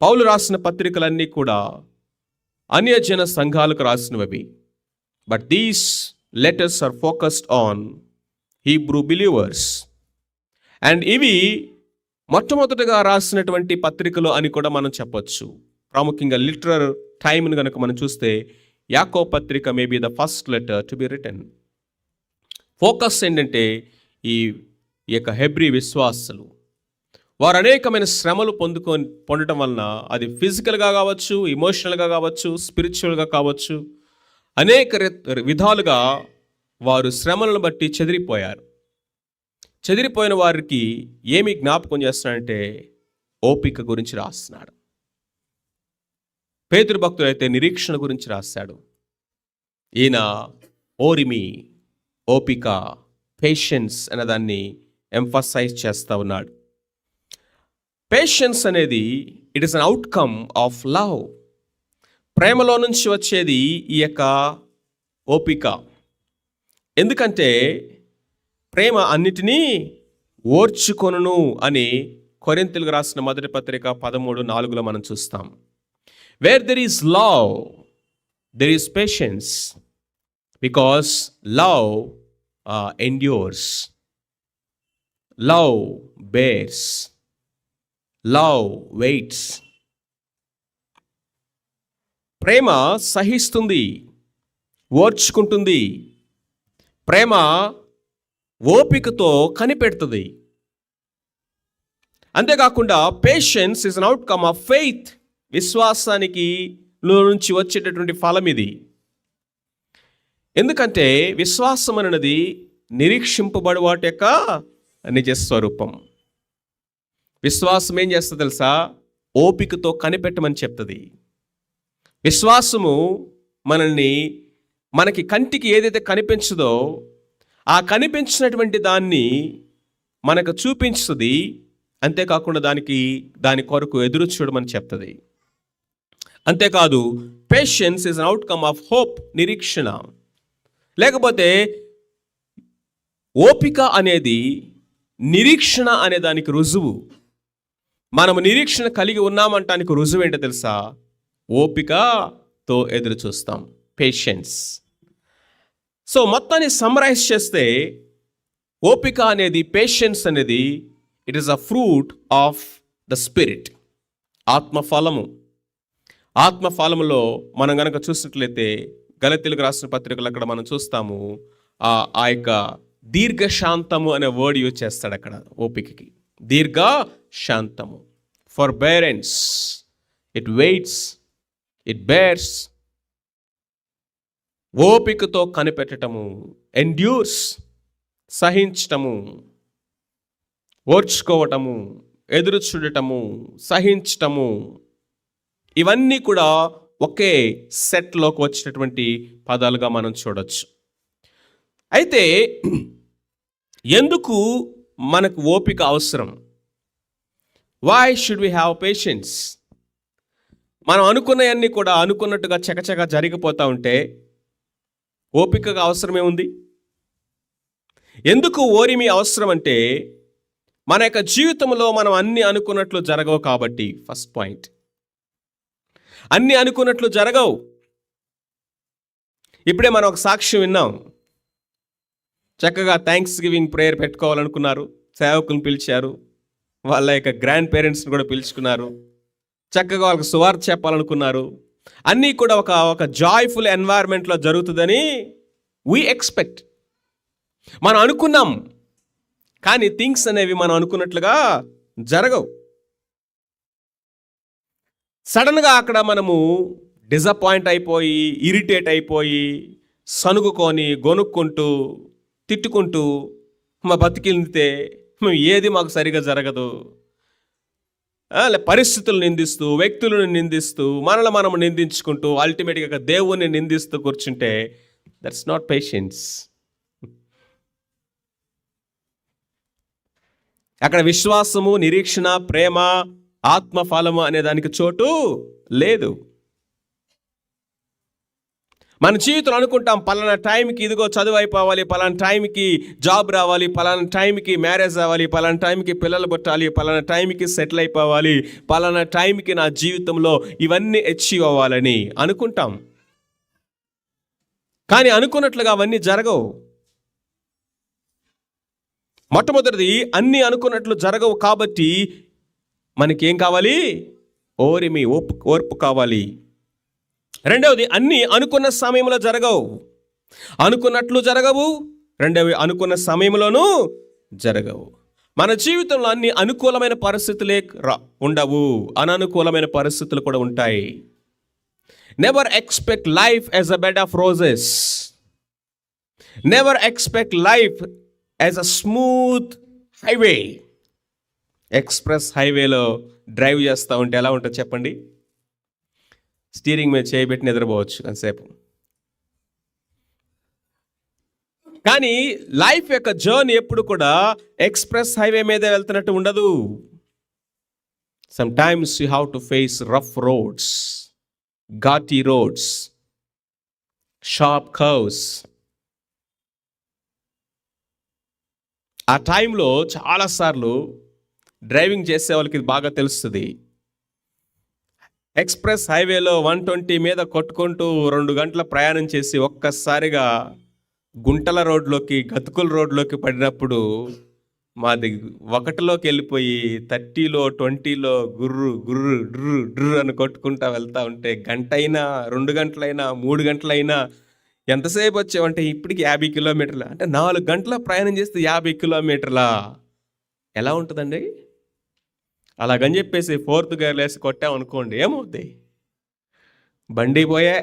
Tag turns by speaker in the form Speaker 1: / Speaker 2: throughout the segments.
Speaker 1: పౌలు రాసిన పత్రికలన్నీ కూడా అన్యజన సంఘాలకు రాసినవి. But these letters are focused on Hebrew believers. And ఇవి మొట్టమొదటిగా రాసినటువంటి పత్రికలు అని కూడా మనం చెప్పొచ్చు. ప్రాముఖ్యంగా లిటరల్ టైంను కనుక మనం చూస్తే యాకోబు పత్రిక may be the first letter to be written. Focus ఏంటంటే ఈ యొక్క హెబ్రీ విశ్వాసులు వారు అనేకమైన శ్రమలు పొందటం వలన, అది ఫిజికల్గా కావచ్చు, ఇమోషనల్గా కావచ్చు, స్పిరిచువల్గా కావచ్చు, అనేక విధాలుగా వారు శ్రమలను బట్టి చెదిరిపోయారు. చెదిరిపోయిన వారికి ఏమి జ్ఞాపకం చేస్తున్నాడంటే ఓపిక గురించి రాస్తున్నాడు. పేతురు భక్తుడు అయితే నిరీక్షణ గురించి రాశాడు. ఈయన ఓరిమి, ఓపిక, పేషెన్స్ అనేదాన్ని ఎంఫసైజ్ చేస్తూ ఉన్నాడు. పేషెన్స్ అనేది it is an outcome of love. ప్రేమలో నుంచి వచ్చేది ఈ యొక్క ఓపిక. ఎందుకంటే ప్రేమ అన్నిటినీ ఓర్చుకొనును అని కొరింథీయులకు రాసిన మొదటి పత్రిక 13:4 మనం చూస్తాం. Where there is love there is patience, because love endures, love bears, love waits. ప్రేమ సహిస్తుంది, ఓర్చుకుంటుంది. ప్రేమ ఓపికతో కనిపెడుతుంది. అంతేకాకుండా patience is an outcome of faith. విశ్వాసానికి నుంచి వచ్చేటటువంటి ఫలం ఇది. ఎందుకంటే విశ్వాసం అనేది నిరీక్షింపబడు వాటి యొక్క నిజస్వరూపం. విశ్వాసం ఏం చేస్తుంది తెలుసా? ఓపికతో కనిపెట్టమని చెప్తుంది. విశ్వాసము మనకి కంటికి ఏదైతే కనిపించదో ఆ కనిపించినటువంటి దాన్ని మనకు చూపించుతుంది. అంతేకాకుండా దాని కొరకు ఎదురు చూడమని చెప్తుంది. అంతేకాదు patience is an outcome of hope, నిరీక్షణ. లేకపోతే ఓపిక అనేది నిరీక్షణ అనే దానికి రుజువు. మనము నిరీక్షణ కలిగి ఉన్నామంటానికి రుజువు ఏంటో తెలుసా? ఓపికతో ఎదురు చూస్తాం, పేషెన్స్. సో మొత్తాన్ని సమ్మరైజ్ చేస్తే ఓపిక అనేది, పేషెన్స్ అనేది it is a fruit of the spirit, ఆత్మఫలము. ఆత్మఫలములో మనం కనుక చూసినట్లయితే గలతీయులకు రాసిన పత్రికలు అక్కడ మనం చూస్తాము, ఆ యొక్క దీర్ఘశాంతము అనే వర్డ్ యూజ్ చేస్తాడు అక్కడ ఓపికకి. దీర్ఘశాంతము, ఫర్బేరెన్స్, ఇట్ వెయిట్స్, ఇట్ బేర్స్. ఓపికతో కనిపెట్టటము, ఎండ్యూర్స్, సహించటము, ఓర్చుకోవటము, ఎదురు చూడటము, సహించటము. ఇవన్నీ కూడా ఒకే సెట్లోకి వచ్చేటటువంటి పదాలుగా మనం చూడొచ్చు. అయితే ఎందుకు మనకు ఓపిక అవసరం? Why should we have patience? మనం అనుకున్నవన్నీ కూడా అనుకున్నట్టుగా చకచక జరిగిపోతూ ఉంటే ఓపికగా అవసరమే ఉంది. ఎందుకు ఓరిమి అవసరం అంటే మన యొక్క జీవితంలో మనం అన్ని అనుకున్నట్లు జరగవు కాబట్టి. ఫస్ట్ పాయింట్, అన్ని అనుకున్నట్లు జరగవు. ఇప్పుడే మనం ఒక సాక్ష్యం విన్నాం. చక్కగా థ్యాంక్స్ గివింగ్ ప్రేయర్ పెట్టుకోవాలనుకున్నారు, సేవకులను పిలిచారు, వాళ్ళ యొక్క గ్రాండ్ పేరెంట్స్ని కూడా పిలుచుకున్నారు, చక్కగా వాళ్ళకి సువార్త చెప్పాలనుకున్నారు. అన్నీ కూడా ఒక జాయ్ఫుల్ ఎన్వైర్న్మెంట్లో జరుగుతుందని వీ ఎక్స్పెక్ట్. మనం అనుకున్నాం, కానీ థింగ్స్ అనేవి మనం అనుకున్నట్లుగా జరగవు. సడన్గా అక్కడ మనము డిసప్పాయింట్ అయిపోయి, ఇరిటేట్ అయిపోయి, సనుగుకొని, గొనుక్కుంటూ, తిట్టుకుంటూ మా బతికితే ఏది మాకు సరిగా జరగదు, పరిస్థితులు నిందిస్తూ, వ్యక్తులను నిందిస్తూ, మనము నిందించుకుంటూ, అల్టిమేట్గా దేవుణ్ణి నిందిస్తూ కూర్చుంటే దట్స్ నాట్ పేషెన్స్. అక్కడ విశ్వాసము, నిరీక్షణ, ప్రేమ, ఆత్మఫలము అనే దానికి చోటు లేదు. మన జీవితంలో అనుకుంటాం పలానా టైంకి ఇదిగో చదువు అయిపోవాలి, పలానా టైంకి జాబ్ రావాలి, పలానా టైంకి మ్యారేజ్ అవ్వాలి, పలానా టైంకి పిల్లలు పుట్టాలి, పలానా టైంకి సెటిల్ అయిపోవాలి, పలానా టైంకి నా జీవితంలో ఇవన్నీ అచీవ్ అవ్వాలని అనుకుంటాం. కానీ అనుకున్నట్లుగా అవన్నీ జరగవు. మొట్టమొదటిది, అన్నీ అనుకున్నట్లు జరగవు కాబట్టి మనకేం కావాలి? ఓరిమి, ఓర్పు కావాలి. రెండవది, అన్నీ అనుకున్న సమయంలో జరగవు. అనుకున్నట్లు జరగవు. రెండవది, అనుకున్న సమయంలోనూ జరగవు. మన జీవితంలో అన్ని అనుకూలమైన పరిస్థితులే ఉండవు, అననుకూలమైన పరిస్థితులు కూడా ఉంటాయి. Never expect life as a bed of roses. Never expect life as a smooth highway. Express హైవేలో డ్రైవ్ చేస్తూ ఉంటే ఎలా ఉంటుంది చెప్పండి? స్టీరింగ్ మీద చేయబెట్టి నిద్రపోవచ్చు అంతసేపు. కానీ లైఫ్ యొక్క జర్నీ ఎప్పుడు కూడా ఎక్స్ప్రెస్ హైవే మీద వెళ్తున్నట్టు ఉండదు. Some times you have to face rough roads, ఘాటీ roads, sharp curves. ఆ టైంలో చాలాసార్లు డ్రైవింగ్ చేసే వాళ్ళకి ఇది బాగా తెలుస్తుంది. ఎక్స్ప్రెస్ హైవేలో 120 మీద కొట్టుకుంటూ 2 గంటల ప్రయాణం చేసి ఒక్కసారిగా గుంటల రోడ్లోకి, గతుకుల రోడ్లోకి పడినప్పుడు మాది 1లోకి వెళ్ళిపోయి 30లో 20లో గుర్రు గుర్రు డ్రు డ్రు అని కొట్టుకుంటా వెళ్తూ ఉంటే గంట అయినా, 2 గంటలైనా, 3 గంటలైనా ఎంతసేపు వచ్చామంటే ఇప్పటికి 50 కిలోమీటర్ల, అంటే 4 గంటల ప్రయాణం చేస్తే 50 కిలోమీటర్ల ఎలా ఉంటుందండి? అలాగని చెప్పేసి 4th గేర్లు వేసి కొట్టామనుకోండి, ఏమవుద్ది? బండి పోయే,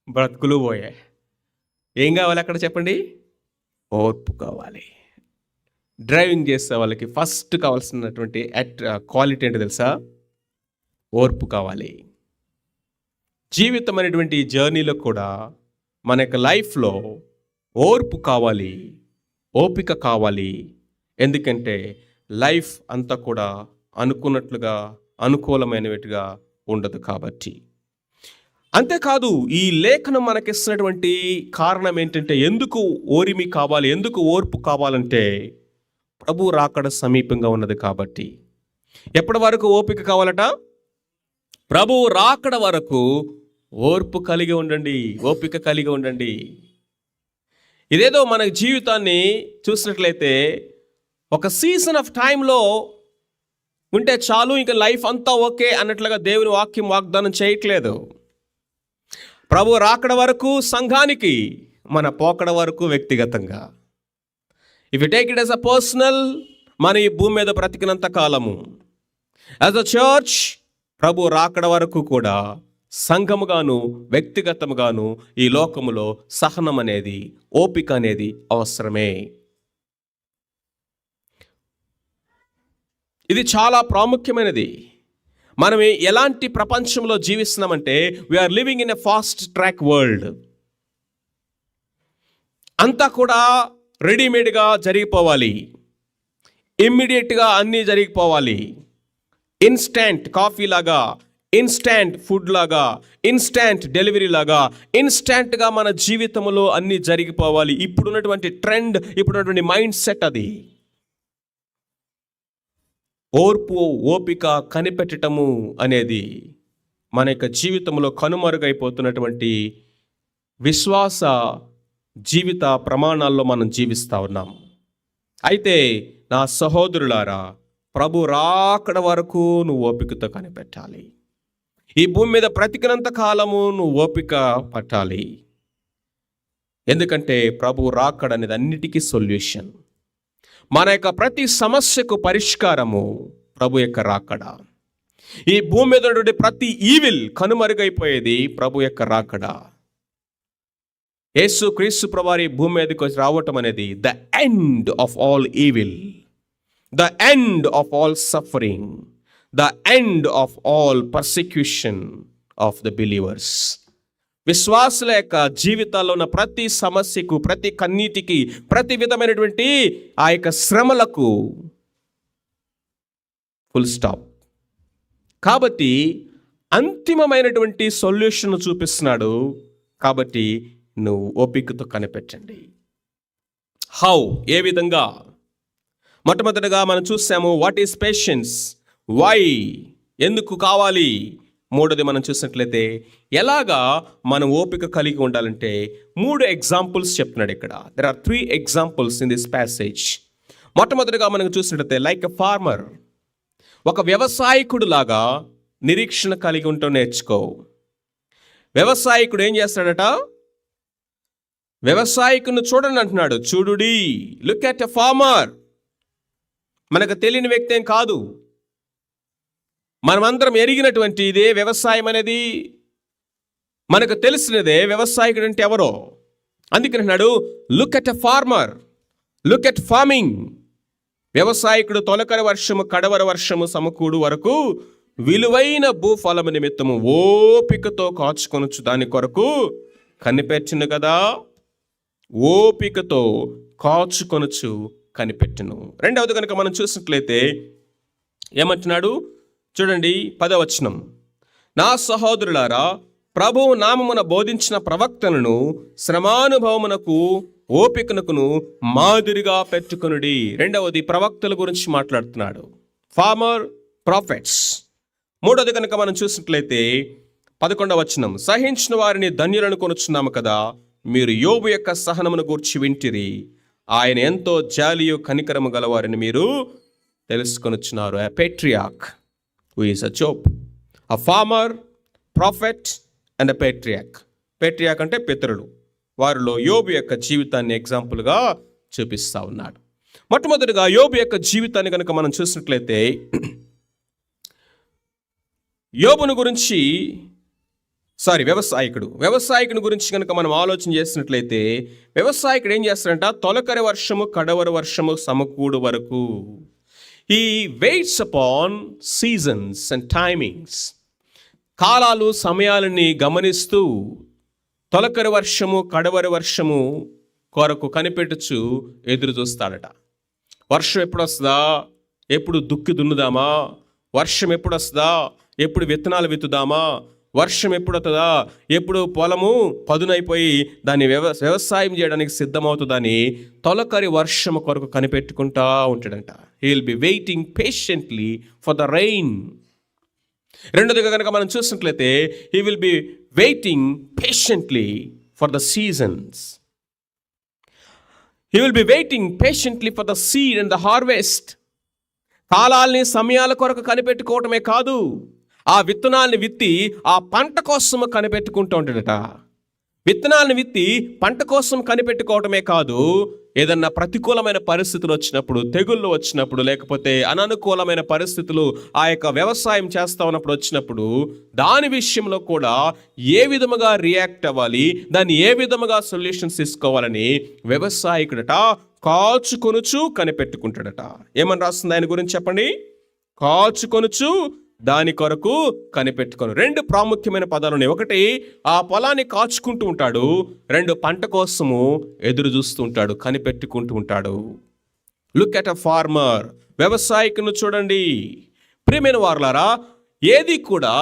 Speaker 1: బ్రతుకులు పోయే. ఏం కావాలి అక్కడ చెప్పండి? ఓర్పు కావాలి. డ్రైవింగ్ చేసే వాళ్ళకి ఫస్ట్ కావాల్సినటువంటి క్వాలిటీ ఏంటి తెలుసా? ఓర్పు కావాలి. జీవితం అనేటువంటి జర్నీలో కూడా మన యొక్క లైఫ్లో ఓర్పు కావాలి, ఓపిక కావాలి. ఎందుకంటే లైఫ్ అంతా కూడా అనుకున్నట్లుగా, అనుకూలమైనవిగా ఉండదు కాబట్టి. అంతేకాదు, ఈ లేఖనం మనకిస్తున్నటువంటి కారణం ఏంటంటే, ఎందుకు ఓరిమి కావాలి, ఎందుకు ఓర్పు కావాలంటే ప్రభు రాకడ సమీపంగా ఉన్నది కాబట్టి. ఎప్పటి వరకు ఓపిక కావాలట? ప్రభు రాకడ వరకు ఓర్పు కలిగి ఉండండి, ఓపిక కలిగి ఉండండి. ఇదేదో మన జీవితాన్ని చూసినట్లయితే ఒక సీజన్ ఆఫ్ టైంలో ఉంటే చాలు, ఇంకా లైఫ్ అంతా ఓకే అన్నట్లుగా దేవుని వాక్యం వాగ్దానం చేయట్లేదు. ప్రభు రాకడ వరకు సంఘానికి, మన పోకడ వరకు వ్యక్తిగతంగా. If you take it as a personal, మన ఈ భూమి మీద బ్రతికినంత కాలము, యాజ్ అ చర్చ్ ప్రభు రాకడ వరకు కూడా సంఘముగాను, వ్యక్తిగతముగాను ఈ లోకములో సహనం అనేది, ఓపిక అనేది అవసరమే. ఇది చాలా ప్రాముఖ్యమైనది. మనం ఎలాంటి ప్రపంచంలో జీవిస్తున్నామంటే, we are living in a fast track world. అంతా కూడా రెడీమేడ్గా జరిగిపోవాలి, ఇమ్మీడియట్గా అన్నీ జరిగిపోవాలి. ఇన్స్టాంట్ కాఫీ లాగా, ఇన్స్టాంట్ ఫుడ్ లాగా, ఇన్స్టాంట్ డెలివరీ లాగా, ఇన్స్టాంట్గా మన జీవితంలో అన్నీ జరిగిపోవాలి. ఇప్పుడున్నటువంటి ట్రెండ్, ఇప్పుడున్నటువంటి మైండ్ సెట్ అది. ఓర్పు, ఓపిక కనిపెట్టటము అనేది మన యొక్క జీవితంలో కనుమరుగైపోతున్నటువంటి విశ్వాస జీవిత ప్రమాణాల్లో మనం జీవిస్తూ ఉన్నాం. అయితే నా సహోదరులారా, ప్రభు రాకడ వరకు నువ్వు ఓపికతో కనిపెట్టాలి. ఈ భూమి మీద బ్రతికినంత కాలము నువ్వు ఓపిక పట్టాలి. ఎందుకంటే ప్రభు రాకడ అనేది అన్నిటికీ సొల్యూషన్. మన యొక్క ప్రతి సమస్యకు పరిష్కారము ప్రభు యొక్క రాకడ. ఈ భూమి మీద ఉన్నటువంటి ప్రతి ఈవిల్ కనుమరుగైపోయేది ప్రభు యొక్క రాకడ. యేసు క్రీస్తు ప్రభువారి భూమి మీదకి రావటం అనేది the end of all evil, the end of all suffering, the end of all persecution of the believers. విశ్వాసుల యొక్క జీవితాల్లో ఉన్న ప్రతి సమస్యకు, ప్రతి కన్నీటికి, ప్రతి విధమైనటువంటి ఆ యొక్క శ్రమలకు ఫుల్ స్టాప్. కాబట్టి అంతిమమైనటువంటి సొల్యూషన్ చూపిస్తున్నాడు కాబట్టి నువ్వు ఓపికతో కనిపెట్టండి. హౌ, ఏ విధంగా? మొట్టమొదటిగా మనం చూసాము వాట్ ఈస్ పేషెన్స్, వై, ఎందుకు కావాలి. మూడోది మనం చూసినట్లయితే ఎలాగా మనం ఓపిక కలిగి ఉండాలంటే 3 ఎగ్జాంపుల్స్ చెప్తున్నాడు ఇక్కడ. There are 3 examples in this passage. మొట్టమొదటిగా మనం చూసినట్లయితే లైక్ ఎ ఫార్మర్, ఒక వ్యవసాయకుడు లాగా నిరీక్షణ కలిగి ఉంటూ నేర్చుకో. వ్యవసాయకుడు ఏం చేస్తాడట? వ్యవసాయకుని చూడండి అంటున్నాడు. చూడుడి, లుక్ ఎట్ ఎ ఫార్మర్. మనకు తెలియని వ్యక్తి ఏం కాదు, మనమందరం ఎరిగినటువంటి ఇదే వ్యవసాయం అనేది. మనకు తెలిసినదే వ్యవసాయకుడు అంటే ఎవరో. అందుకని అన్నాడు look at a farmer, look at farming. వ్యవసాయకుడు తొలకరి వర్షము కడవర వర్షము సమకూడు వరకు విలువైన భూఫలము నిమిత్తము ఓపికతో కాచుకొనొచ్చు, దాని కొరకు కనిపెట్టును కదా. ఓపికతో కాచుకొనొచ్చు, కనిపెట్టును. రెండవది కనుక మనం చూసినట్లయితే ఏమంటున్నాడు చూడండి, 10వ వచనం. నా సహోదరులారా, ప్రభువు నామమున బోధించిన ప్రవక్తలను శ్రమానుభవమునకు ఓపికనకును మాదిరిగా పెట్టుకొనుడి. రెండవది ప్రవక్తల గురించి మాట్లాడుతున్నాడు, ఫార్మర్, ప్రాఫెట్స్. మూడవది కనుక మనం చూసినట్లయితే 11వ వచనం. సహించిన వారిని ధన్యులను కొనుచున్నాము కదా, మీరు యోబు యొక్క సహనమును గూర్చి వింటిరి. ఆయన ఎంతో జాలియు కనికరము గలవారిని మీరు తెలుసుకొనుచున్నారు. A patriarch who is a Job, a farmer, prophet and a patriarch. Patriarch అంటే పితరుడు. వారిలో యోబు యొక్క జీవితాన్ని ఎగ్జాంపుల్గా చూపిస్తా ఉన్నాడు. మొట్టమొదటిగా యోబు యొక్క జీవితాన్ని కనుక మనం చూసినట్లయితే యోబును గురించి వ్యవసాయకుని గురించి కనుక మనం ఆలోచన చేసినట్లయితే వ్యవసాయకుడు ఏం చేస్తాడంట? తొలకరి వర్షము కడవర వర్షము సమకూడు వరకు he waits upon seasons and timings. కాలాలు సమయాలని గమనిస్తూ తొలకరి వర్షము కడవరి వర్షము కొరకు కనిపెట్టుచు ఎదురు చూస్తాడట. వర్షం ఎప్పుడు వస్తుందా, ఎప్పుడు దుక్కి దున్నుదామా, వర్షం ఎప్పుడు వస్తుందా, ఎప్పుడు విత్తనాలు విత్తుదామా, వర్షం ఎప్పుడు వస్తుందా, ఎప్పుడు పొలము పదునైపోయి దాన్ని వ్యవసాయం చేయడానికి సిద్ధమవుతుందని తొలకరి వర్షము కొరకు కనిపెట్టుకుంటా ఉంటాడంట. He will be waiting patiently for the rain. రెండోదిగా కనుక మనం చూసినట్లయితే he will be waiting patiently for the seasons. He will be waiting patiently for the seed and the harvest. కాలాల్ని సమయాల కొరకు కనిపెట్టుకోవటమే కాదు, ఆ విత్తనాల్ని విత్తి ఆ పంట కోసం కనిపెట్టుకుంటూ ఉంటాడట. విత్తనాలను విత్తి పంట కోసం కనిపెట్టుకోవటమే కాదు, ఏదన్నా ప్రతికూలమైన పరిస్థితులు వచ్చినప్పుడు, తెగుళ్ళు వచ్చినప్పుడు, లేకపోతే అననుకూలమైన పరిస్థితులు ఆ యొక్క వ్యవసాయం చేస్తా ఉన్నప్పుడు వచ్చినప్పుడు దాని విషయంలో కూడా ఏ విధముగా రియాక్ట్ అవ్వాలి, దాన్ని ఏ విధముగా సొల్యూషన్స్ తీసుకోవాలని వ్యవసాయకుడట కాచుకొనుచు కనిపెట్టుకుంటాడట. ఏమని రాస్తుంది ఆయన గురించి చెప్పండి? కాచుకొనుచు దాని కొరకు కనిపెట్టుకోను. 2 ప్రాముఖ్యమైన పదాలు ఉన్నాయి. ఒకటి ఆ పొలాన్ని కాచుకుంటూ ఉంటాడు, 2 పంట కోసము ఎదురు చూస్తూ ఉంటాడు, కనిపెట్టుకుంటూ ఉంటాడు. Look at a farmer. వ్యవసాయకును చూడండి. ప్రియమైన వారలారా, ఏది కూడా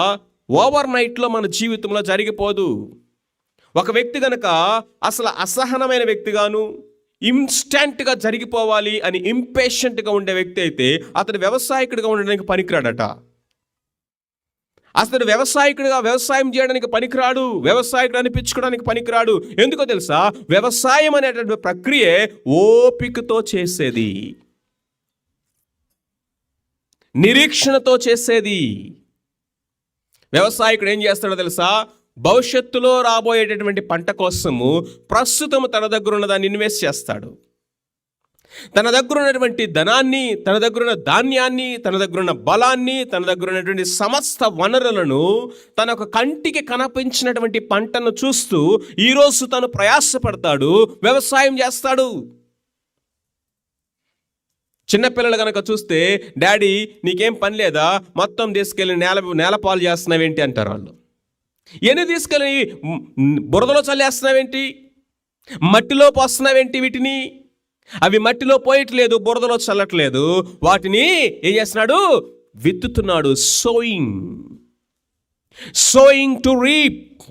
Speaker 1: ఓవర్ నైట్లో మన జీవితంలో జరిగిపోదు. ఒక వ్యక్తి గనక అసలు అసహనమైన వ్యక్తిగాను ఇన్స్టెంట్గా జరిగిపోవాలి అని ఇంపేషెంట్గా ఉండే వ్యక్తి అయితే అతడు వ్యవసాయకుడిగా ఉండడానికి పనికిరాడట. అసలు వ్యవసాయకుడిగా వ్యవసాయం చేయడానికి పనికిరాడు, వ్యవసాయకుడు అనిపించుకోవడానికి పనికిరాడు. ఎందుకో తెలుసా? వ్యవసాయం అనేటువంటి ప్రక్రియే ఓపికతో చేసేది, నిరీక్షణతో చేసేది. వ్యవసాయకుడు ఏం చేస్తాడో తెలుసా? భవిష్యత్తులో రాబోయేటటువంటి పంట కోసము ప్రస్తుతం తన దగ్గర ఉన్న దాన్ని ఇన్వెస్ట్ చేస్తాడు. తన దగ్గర ఉన్నటువంటి ధనాన్ని, తన దగ్గర ఉన్న ధాన్యాన్ని, తన దగ్గర ఉన్న బలాన్ని, తన దగ్గర ఉన్నటువంటి సమస్త వనరులను, తన ఒక కంటికి కనిపించినటువంటి పంటను చూస్తూ ఈరోజు తను ప్రయాసపడతాడు, వ్యవసాయం చేస్తాడు. చిన్నపిల్లలు కనుక చూస్తే, డాడీ నీకేం పని లేదా, మొత్తం తీసుకెళ్ళి నేలపాలు చేస్తున్నావేంటి అంటారు వాళ్ళు. ఎన్ని తీసుకెళ్ళి బురదలో చల్లేస్తున్నావేంటి, మట్టిలో పోస్తున్నావేంటి వీటిని? అవి మట్టిలో పోయట్లేదు, బురదలో చల్లట్లేదు, వాటిని ఏం చేస్తున్నాడు? విత్తుతున్నాడు. Sowing to reap.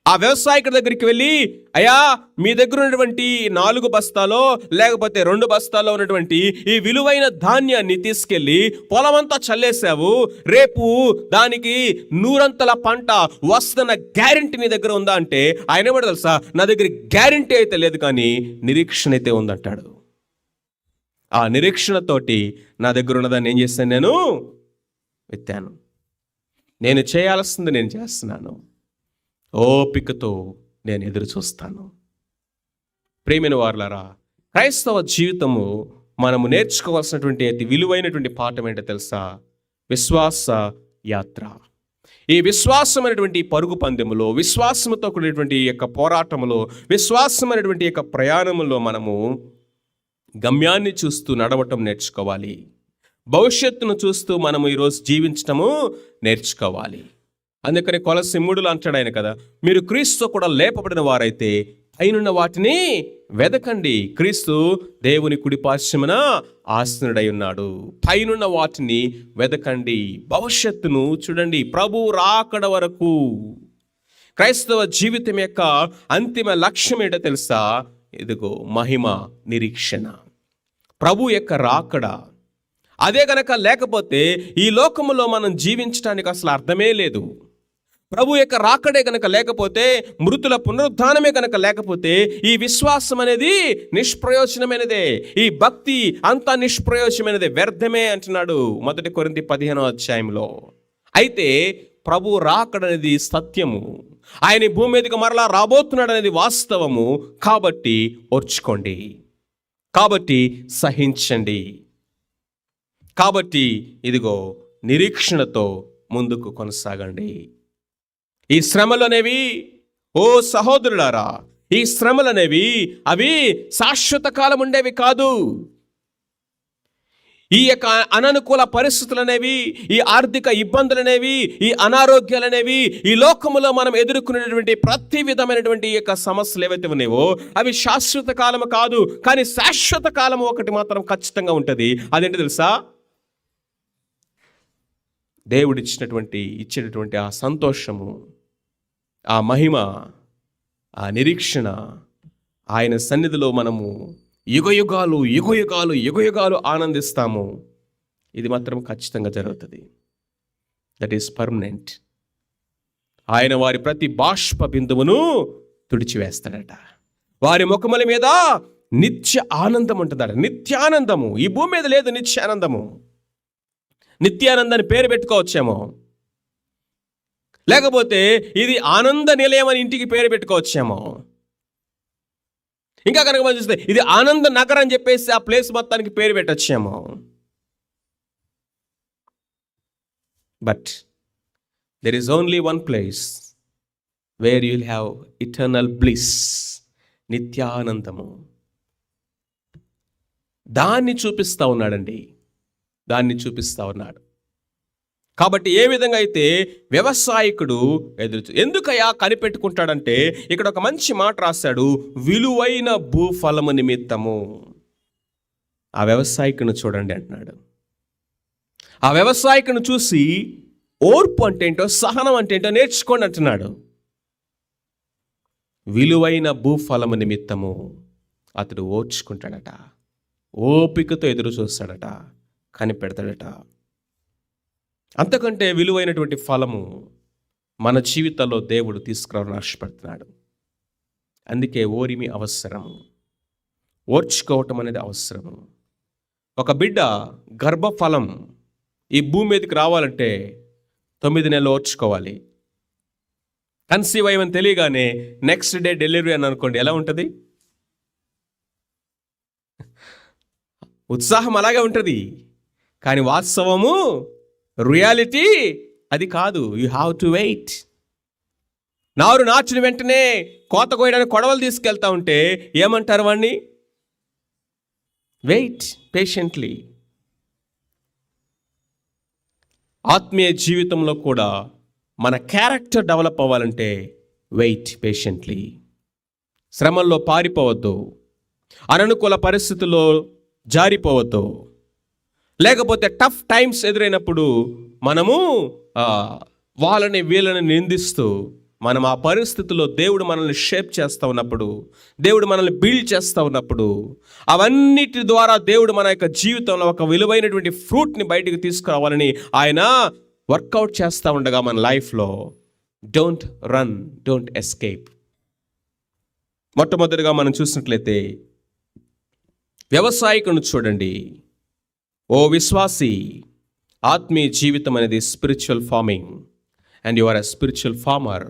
Speaker 1: ఆ వ్యవసాయకుడి దగ్గరికి వెళ్ళి, అయ్యా, మీ దగ్గర ఉన్నటువంటి 4 బస్తాలో లేకపోతే 2 బస్తాలో ఉన్నటువంటి ఈ విలువైన ధాన్యాన్ని తీసుకెళ్ళి పొలమంతా చల్లేసావు, రేపు దానికి 100 పంట వస్తున్న గ్యారెంటీ నీ దగ్గర ఉందా అంటే ఆయన కూడా తెలుసా, నా దగ్గర గ్యారెంటీ అయితే లేదు కానీ నిరీక్షణ అయితే ఉందంటాడు. ఆ నిరీక్షణతోటి నా దగ్గర ఉన్నదాన్ని ఏం చేశాను, నేను విత్తాను. నేను చేయాల్సింది నేను చేస్తున్నాను. ఓపికతో నేను ఎదురు చూస్తాను. ప్రియమైన వారలారా, క్రైస్తవ జీవితము మనము నేర్చుకోవాల్సినటువంటి అతి విలువైనటువంటి పాఠం ఏంటో తెలుసా? విశ్వాస యాత్ర. ఈ విశ్వాసమైనటువంటి పరుగు పందెములో, విశ్వాసముతో కూడినటువంటి యొక్క పోరాటములో, విశ్వాసమైనటువంటి యొక్క ప్రయాణములో మనము గమ్యాన్ని చూస్తూ నడవటం నేర్చుకోవాలి. భవిష్యత్తును చూస్తూ మనము ఈరోజు జీవించటము నేర్చుకోవాలి. అందుకని కొలస్సీ 3 అంటాడు ఆయన కదా, మీరు క్రీస్తుతో కూడా లేపబడిన వారైతే పైనున్న వాటిని వెదకండి. క్రీస్తు దేవుని కుడి పార్శ్వమున ఆసీనుడై ఉన్నాడు. పైనున్న వాటిని వెదకండి. భవిష్యత్తును చూడండి. ప్రభు రాకడ వరకు క్రైస్తవ జీవితం యొక్క అంతిమ లక్ష్యం ఏంటో తెలుసా? ఇదిగో మహిమ నిరీక్షణ, ప్రభు యొక్క రాకడ. అదే గనక లేకపోతే ఈ లోకములో మనం జీవించడానికి అసలు అర్థమే లేదు. ప్రభు యొక్క రాకడే కనుక లేకపోతే, మృతుల పునరుద్ధానమే కనుక లేకపోతే ఈ విశ్వాసం అనేది నిష్ప్రయోజనమైనదే, ఈ భక్తి అంతా నిష్ప్రయోజనమైనదే, వ్యర్థమే అంటున్నాడు 1 కొరింథీ 15వ అధ్యాయంలో. అయితే ప్రభు రాకడనేది సత్యము. ఆయన భూమి మీదకి మరలా రాబోతున్నాడు అనేది వాస్తవము. కాబట్టి ఓర్చుకోండి, కాబట్టి సహించండి, కాబట్టి ఇదిగో నిరీక్షణతో ముందుకు కొనసాగండి. ఈ శ్రమలనేవి, ఓ సహోదరులారా, ఈ శ్రమలనేవి అవి శాశ్వత కాలం ఉండేవి కాదు. ఈ యొక్క అననుకూల పరిస్థితులనేవి, ఈ ఆర్థిక ఇబ్బందులనేవి, ఈ అనారోగ్యాలనేవి, ఈ లోకములో మనం ఎదుర్కొనేటువంటి ప్రతి విధమైనటువంటి యొక్క సమస్యలు ఏవైతే ఉన్నాయో అవి శాశ్వత కాలము కాదు. కానీ శాశ్వత కాలము ఒకటి మాత్రం ఖచ్చితంగా ఉంటుంది. అదేంటి తెలుసా? దేవుడు ఇచ్చేటటువంటి ఆ సంతోషము, ఆ మహిమ, ఆ నిరీక్షణ, ఆయన సన్నిధిలో మనము యుగయుగాలు ఆనందిస్తాము. ఇది మాత్రం ఖచ్చితంగా జరుగుతుంది. That is permanent. ఆయన వారి ప్రతి బాష్ప బిందువును తుడిచివేస్తాడట. వారి ముఖముల మీద నిత్య ఆనందం ఉంటుందట. నిత్యానందము. ఈ భూమి మీద లేదు నిత్యానందము. నిత్యానందాన్ని పేరు పెట్టుకోవచ్చేమో, లేకపోతే ఇది ఆనంద నిలయం అని ఇంటికి పేరు పెట్టుకోవచ్చేమో, ఇంకా కనుక మనం చూస్తే ఇది ఆనంద నగర్ అని చెప్పేసి ఆ ప్లేస్ మొత్తానికి పేరు పెట్టొచ్చేమో. But there is only one place where you will have eternal bliss, నిత్యానందము. దాన్ని చూపిస్తూ ఉన్నాడండి, దాన్ని చూపిస్తూ ఉన్నాడు. కాబట్టి ఏ విధంగా అయితే వ్యవసాయకుడు ఎందుకయ్యా కనిపెట్టుకుంటాడంటే, ఇక్కడ ఒక మంచి మాట రాశాడు, విలువైన భూఫలము నిమిత్తము. ఆ వ్యవసాయకుని చూడండి అంటున్నాడు. ఆ వ్యవసాయకుని చూసి ఓర్పు అంటే ఏంటో, సహనం అంటే ఏంటో నేర్చుకోండి అంటున్నాడు. విలువైన భూఫలము నిమిత్తము అతడు ఓర్చుకుంటాడట, ఓపికతో ఎదురు చూస్తాడట, కనిపెడతాడట. అంతకంటే విలువైనటువంటి ఫలము మన జీవితంలో దేవుడు తీసుకురావాలని ఆశపడుతున్నాడు. అందుకే ఓరిమి అవసరము, ఓర్చుకోవటం అనేది అవసరము. ఒక బిడ్డ గర్భఫలం ఈ భూమి మీదకి రావాలంటే 9 నెలలు ఓర్చుకోవాలి. కన్సీవ్ అయ్యమని తెలియగానే నెక్స్ట్ డే డెలివరీ అని అనుకోండి, ఎలా ఉంటుంది? ఉత్సాహం అలాగే ఉంటుంది. కానీ వాస్తవము, రియాలిటీ అది కాదు. You have to wait. నారు నాచిన వెంటనే కోత కోయడానికి కొడవలు తీసుకెళ్తా ఉంటే ఏమంటారు వాడిని? Wait patiently. ఆత్మీయ జీవితంలో కూడా మన క్యారెక్టర్ డెవలప్ అవ్వాలంటే వెయిట్ పేషెంట్లీ. శ్రమల్లో పారిపోవద్దు, అననుకూల పరిస్థితుల్లో జారిపోవద్దు, లేకపోతే టఫ్ టైమ్స్ ఎదురైనప్పుడు మనము వాళ్ళని వీళ్ళని నిందిస్తూ మనం ఆ పరిస్థితుల్లో దేవుడు మనల్ని షేప్ చేస్తూ ఉన్నప్పుడు, దేవుడు మనల్ని బిల్డ్ చేస్తూ ఉన్నప్పుడు, అవన్నిటి ద్వారా దేవుడు మన యొక్క జీవితంలో ఒక విలువైనటువంటి ఫ్రూట్ని బయటికి తీసుకురావాలని ఆయన వర్కౌట్ చేస్తూ ఉండగా మన లైఫ్లో డోంట్ రన్, డోంట్ ఎస్కేప్. మొట్టమొదటిగా మనం చూసినట్లయితే వ్యవసాయకుని చూడండి. ఓ విశ్వాసి, ఆత్మీయ జీవితం అనేది spiritual farming, and you are a spiritual farmer.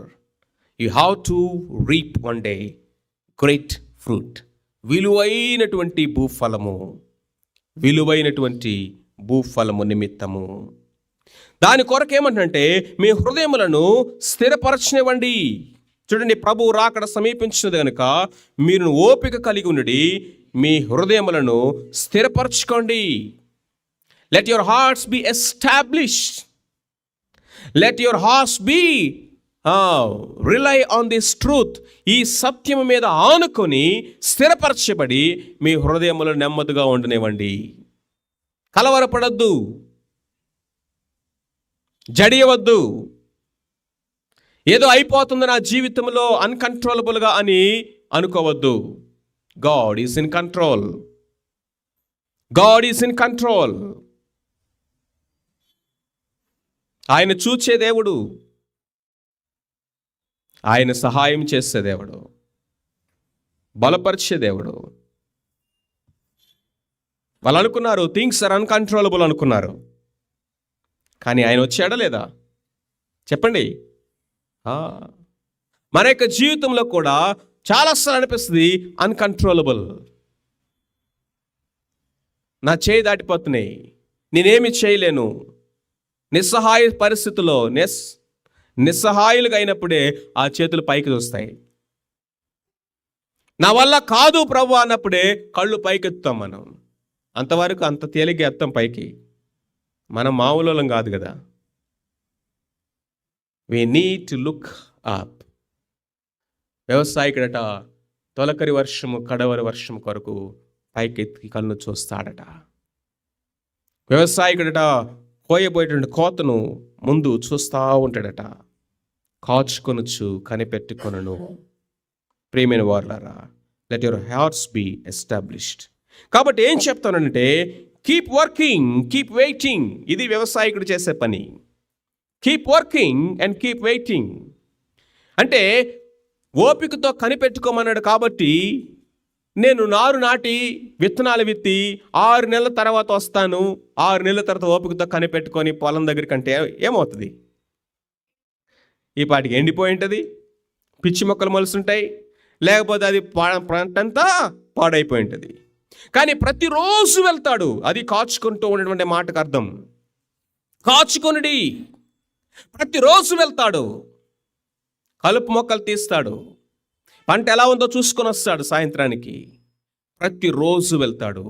Speaker 1: You have to reap one day great fruit. విలువైనటువంటి భూఫలము నిమిత్తము. దాని కొరకు ఏమంటే మీ హృదయములను స్థిరపరచనివ్వండి. చూడండి, ప్రభువు రాకడ సమీపించినది కనుక మీరు ఓపిక కలిగి ఉండి మీ హృదయములను స్థిరపరచుకోండి. Let your hearts be established. Let your hearts be rely on this truth. ఈ సత్యము మీద ఆనుకొని స్థిరపరచబడి మీ హృదయములను నెమ్మదిగా ఉండనివ్వండి. కలవరపడద్దు, జడియవద్దు. ఏదో అయిపోతుంది నా జీవితంలో అన్కంట్రోలబుల్గా అని అనుకోవద్దు. God is in control. God is in control. ఆయన చూచే దేవుడు, ఆయన సహాయం చేసే దేవుడు, బలపరిచే దేవుడు. వాళ్ళు అనుకున్నారు థింగ్స్ ఆర్ అన్కంట్రోలబుల్ అనుకున్నారు, కానీ ఆయన వచ్చాడా లేదా చెప్పండి. మన యొక్క జీవితంలో కూడా చాలాసార్లు అనిపిస్తుంది అన్కంట్రోలబుల్. నా చేయి దాటిపోతున్నాయి, నేనేమి చేయలేను. నిస్సహాయ పరిస్థితుల్లో నిస్సహాయులుగా అయినప్పుడే ఆ చేతులు పైకి చూస్తాయి. నా వల్ల కాదు ప్రభు అన్నప్పుడే కళ్ళు పైకెత్తాం మనం. అంతవరకు అంత తేలిగ్గా ఎత్తాం పైకి. మనం మామూలు కాదు కదా. We need to look up. వ్యవసాయకుడట తొలకరి వర్షము కడవరి వర్షం కొరకు పైకెత్తి కన్ను చూస్తాడట. వ్యవసాయకుడట కోయబోయేటువంటి కోతను ముందు చూస్తూ ఉంటాడట. కాచుకొనుచు కనిపెట్టుకొనును. ప్రియమైన వారులారా, let your hearts be established. కాబట్టి ఏం చెప్తానంటే కీప్ వర్కింగ్, కీప్ వెయిటింగ్. ఇది వ్యవసాయకుడు చేసే పని. Keep working and keep waiting అంటే ఓపికతో కనిపెట్టుకోమన్నాడు. కాబట్టి నేను నారు నాటి విత్తనాలు విత్తి 6 నెలల తర్వాత వస్తాను, 6 నెలల తర్వాత ఓపికతో కనిపెట్టుకొని పొలం దగ్గరికి అంటే ఏమవుతుంది? ఈ పాటికి ఎండిపోయి ఉంటుంది, పిచ్చి మొక్కలు మొలుస్తుంటాయి, లేకపోతే అది పంటంతా పాడైపోయి ఉంటుంది. కానీ ప్రతిరోజు వెళ్తాడు. అది కాచుకుంటూ ఉన్నటువంటి మాటకు అర్థం. కాచుకొనుడి. ప్రతిరోజు వెళ్తాడు, కలుపు మొక్కలు తీస్తాడు, పంట ఎలా ఉందో చూసుకొని వస్తాడు సాయంత్రానికి. ప్రతిరోజు వెళ్తాడు,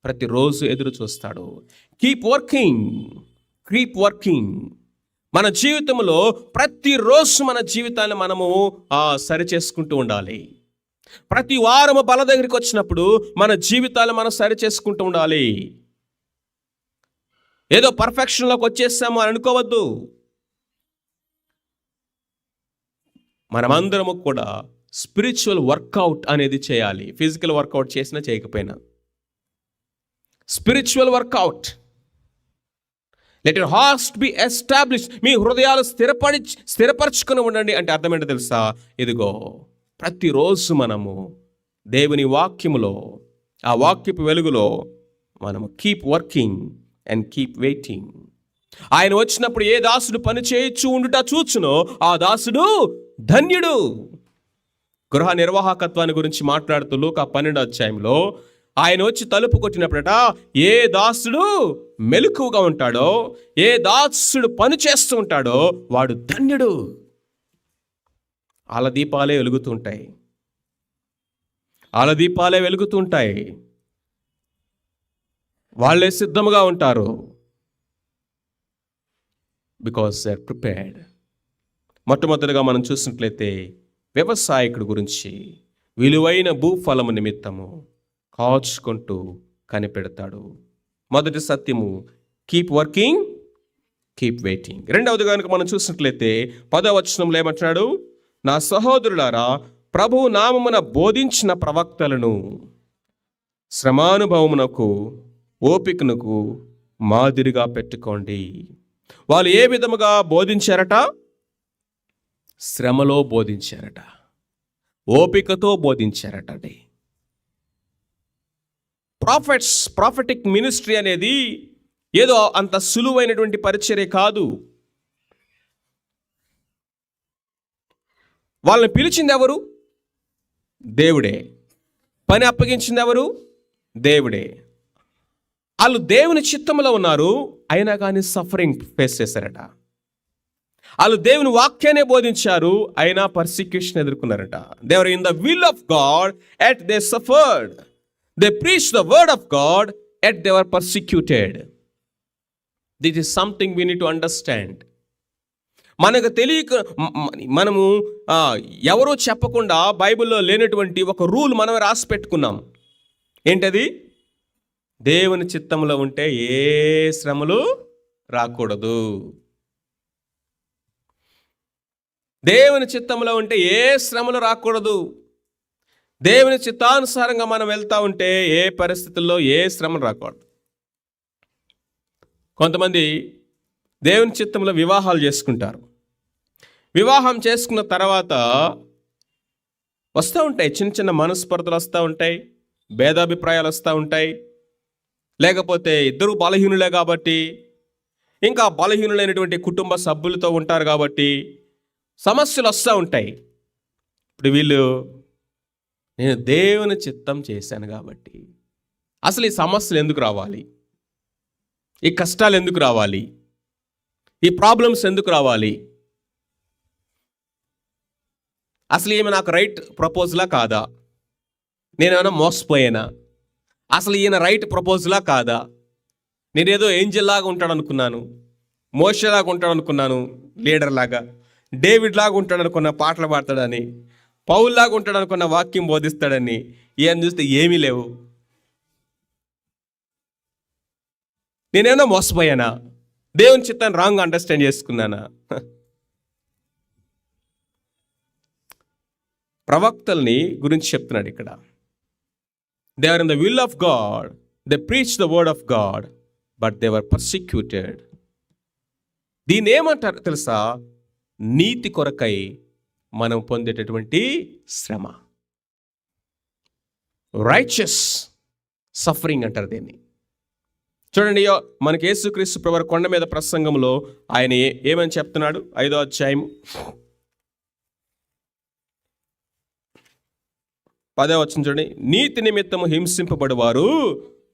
Speaker 1: ప్రతిరోజు ఎదురు చూస్తాడు. Keep working, keep working. మన జీవితంలో ప్రతిరోజు మన జీవితాన్ని మనము సరి చేసుకుంటూ ఉండాలి. ప్రతి వారము బల దగ్గరికి వచ్చినప్పుడు మన జీవితాలు మనం సరి చేసుకుంటూ ఉండాలి. ఏదో పర్ఫెక్షన్లోకి వచ్చేసాము అని అనుకోవద్దు. మనమందరము కూడా స్పిరిచువల్ వర్కౌట్ అనేది చేయాలి. ఫిజికల్ వర్కౌట్ చేసినా చేయకపోయినా spiritual workout. Let your hearts be established. మీ హృదయాలు స్థిరపరచుకొని ఉండండి. అంటే అర్థం ఏంటో తెలుసా? ఇదిగో ప్రతిరోజు మనము దేవుని వాక్యములో, ఆ వాక్యపు వెలుగులో మనము keep working and keep waiting. ఆయన వచ్చినప్పుడు ఏ దాసుడు పని చేయొచ్చు ఉండుట చూచునో ఆ దాసుడు ధన్యుడు. గృహ నిర్వాహకత్వాన్ని గురించి మాట్లాడుతూ లూకా 12వ అధ్యాయంలో ఆయన వచ్చి తలుపు కొట్టినప్పుడట ఏ దాసుడు మెలకువగా ఉంటాడో, ఏ దాసుడు పని చేస్తూ ఉంటాడో వాడు ధన్యుడు. ఆలదీపాలే వెలుగుతూ ఉంటాయి, ఆలదీపాలే వెలుగుతూ ఉంటాయి. వాళ్ళే సిద్ధముగా ఉంటారు. Because they are prepared. మొట్టమొదటిగా మనం చూసినట్లయితే వ్యవసాయకుడి గురించి విలువైన భూఫలము నిమిత్తము కాచుకుంటూ కనిపెడతాడు. మొదటి సత్యము కీప్ వర్కింగ్, కీప్ వెయిటింగ్. రెండవది కనుక మనం చూసినట్లయితే 10వ వచనంలో ఏమంటున్నాడు? నా సహోదరులారా, ప్రభువు నామమున బోధించిన ప్రవక్తలను శ్రమానుభవమునకు ఓపికనకు మాదిరిగా పెట్టుకోండి. వాళ్ళు ఏ విధముగా బోధించారట? శ్రమలో బోధించారట, ఓపికతో బోధించారట అండి. ప్రాఫెటిక్ మినిస్ట్రీ అనేది ఏదో అంత సులువైనటువంటి పరిచర్య కాదు. వాళ్ళని పిలిచింది ఎవరు? దేవుడే. పని అప్పగించింది ఎవరు? దేవుడే. వాళ్ళు దేవుని చిత్తంలో ఉన్నారు, అయినా కానీ సఫరింగ్ ఫేస్ చేశారట. వాళ్ళు దేవుని వాక్యాన్ని బోధించారు, అయినా పర్సిక్యూషన్ ఎదుర్కొన్నారట. They were in the will of God yet they suffered. They preach the word of God yet they were persecuted. This is something we need to understand. మనకు తెలియక మనము ఎవరో చెప్పకుండా బైబిల్లో లేనటువంటి ఒక రూల్ మనమే రాసి పెట్టుకున్నాం. ఏంటది? దేవుని చిత్తంలో ఉంటే ఏ శ్రమలు రాకూడదు. దేవుని చిత్తంలో ఉంటే ఏ శ్రమలు రాకూడదు. దేవుని చిత్తానుసారంగా మనం వెళ్తా ఉంటే ఏ పరిస్థితుల్లో ఏ శ్రమలు రాకూడదు. కొంతమంది దేవుని చిత్తంలో వివాహాలు చేసుకుంటారు. వివాహం చేసుకున్న తర్వాత వస్తూ ఉంటాయి, చిన్న చిన్న మనస్పర్ధలు వస్తూ ఉంటాయి, భేదాభిప్రాయాలు వస్తూ ఉంటాయి. లేకపోతే ఇద్దరు బలహీనులే కాబట్టి, ఇంకా బలహీనులైనటువంటి కుటుంబ సభ్యులతో ఉంటారు కాబట్టి సమస్యలు వస్తూ ఉంటాయి. ఇప్పుడు వీళ్ళు, నేను దేవుని చిత్తం చేశాను కాబట్టి అసలు ఈ సమస్యలు ఎందుకు రావాలి? ఈ కష్టాలు ఎందుకు రావాలి? ఈ ప్రాబ్లమ్స్ ఎందుకు రావాలి? అసలు ఈమె నాకు రైట్ ప్రపోజలా కాదా? నేనేమైనా మోసపోయానా? అసలు ఈయన రైట్ ప్రపోజలా కాదా? నేనేదో ఏంజెల్ లాగా ఉంటాడు అనుకున్నాను, మోషేలాగా ఉంటాడు అనుకున్నాను, లీడర్ లాగా, డేవిడ్ లాగా ఉంటాడు అనుకున్న, పాటలు పాడతాడని, పౌల్ లాగా ఉంటాడు అనుకున్న, వాక్యం బోధిస్తాడని. ఈయన చూస్తే ఏమీ లేవు. నేనేమైనా మోసపోయానా? దేవుని చిత్తాన్ని రాంగ్ అండర్స్టాండ్ చేసుకున్నానా? ప్రవక్తల్ని గురించి చెప్తున్నాడు ఇక్కడ. They are in the will of God, they preach the word of God, but they were persecuted. దీన్ని ఏమంటారు తెలుసా? నీతి కొరకై మనం పొందేటటువంటి శ్రమ, రైచియస్ సఫరింగ్ అంటారు దీన్ని. చూడండి, మనకి యేసుక్రీస్తు ప్రభువు కొండ మీద ప్రసంగంలో ఆయన ఏమని చెప్తున్నాడు? 5వ అధ్యాయం 10వ వచనం చూడండి. నీతి నిమిత్తము హింసింపబడువారు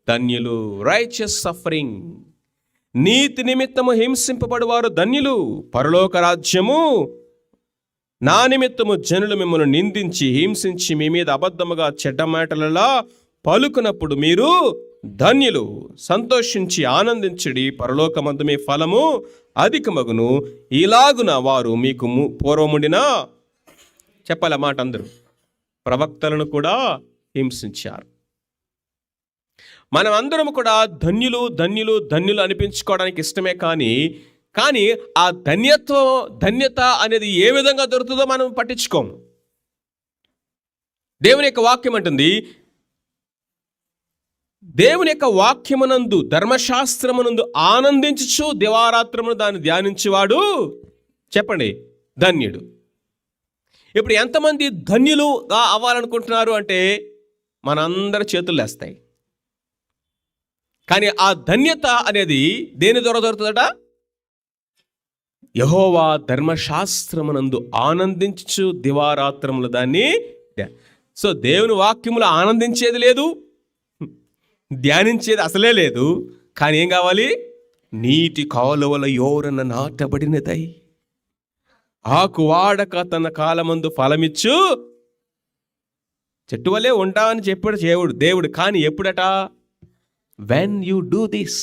Speaker 1: ధన్యులు. Righteous suffering. నీతి నిమిత్తము హింసింపబడువారు ధన్యులు, పరలోక రాజ్యము. నా నిమిత్తము జనులు మిమ్మల్ని నిందించి హింసించి మీ మీద అబద్ధముగా చెడ్డ మాటలలా పలుకునప్పుడు మీరు ధన్యులు. సంతోషించి ఆనందించడి, పరలోకమందు మీ ఫలము అధికమగును. ఇలాగున వారు మీకు పూర్వముండిన, చెప్పాలి మాట అందరూ, ప్రవక్తలను కూడా హింసించారు. మనం అందరం కూడా ధన్యులు ధన్యులు ధన్యులు అనిపించుకోవడానికి ఇష్టమే, కానీ ఆ ధన్యత అనేది ఏ విధంగా దొరుకుతుందో మనం పట్టించుకోము. దేవుని యొక్క వాక్యం అంటుంది, దేవుని యొక్క వాక్యమునందు, ధర్మశాస్త్రమునందు ఆనందించుచు దివారాత్రమును దాన్ని ధ్యానించేవాడు, చెప్పండి, ధన్యుడు. ఇప్పుడు ఎంతమంది ధన్యులుగా అవ్వాలనుకుంటున్నారు అంటే మనందరి చేతులు లేస్తాయి. కానీ ఆ ధన్యత అనేది దేని ద్వారా దొరుకుతుందట? యెహోవా ధర్మశాస్త్రమునందు ఆనందించు దివారాత్రములు దాన్ని. సో దేవుని వాక్యములు ఆనందించేది లేదు, ధ్యానించేది అసలే లేదు. కానీ ఏం కావాలి? నీటి కాలువల యోరన నాటబడినదై ఆకు వాడక తన కాలమందు ఫలమిచ్చు చెట్టు వలే ఉంటామని చెప్పాడు దేవుడు. కానీ ఎప్పుడట? When you do this.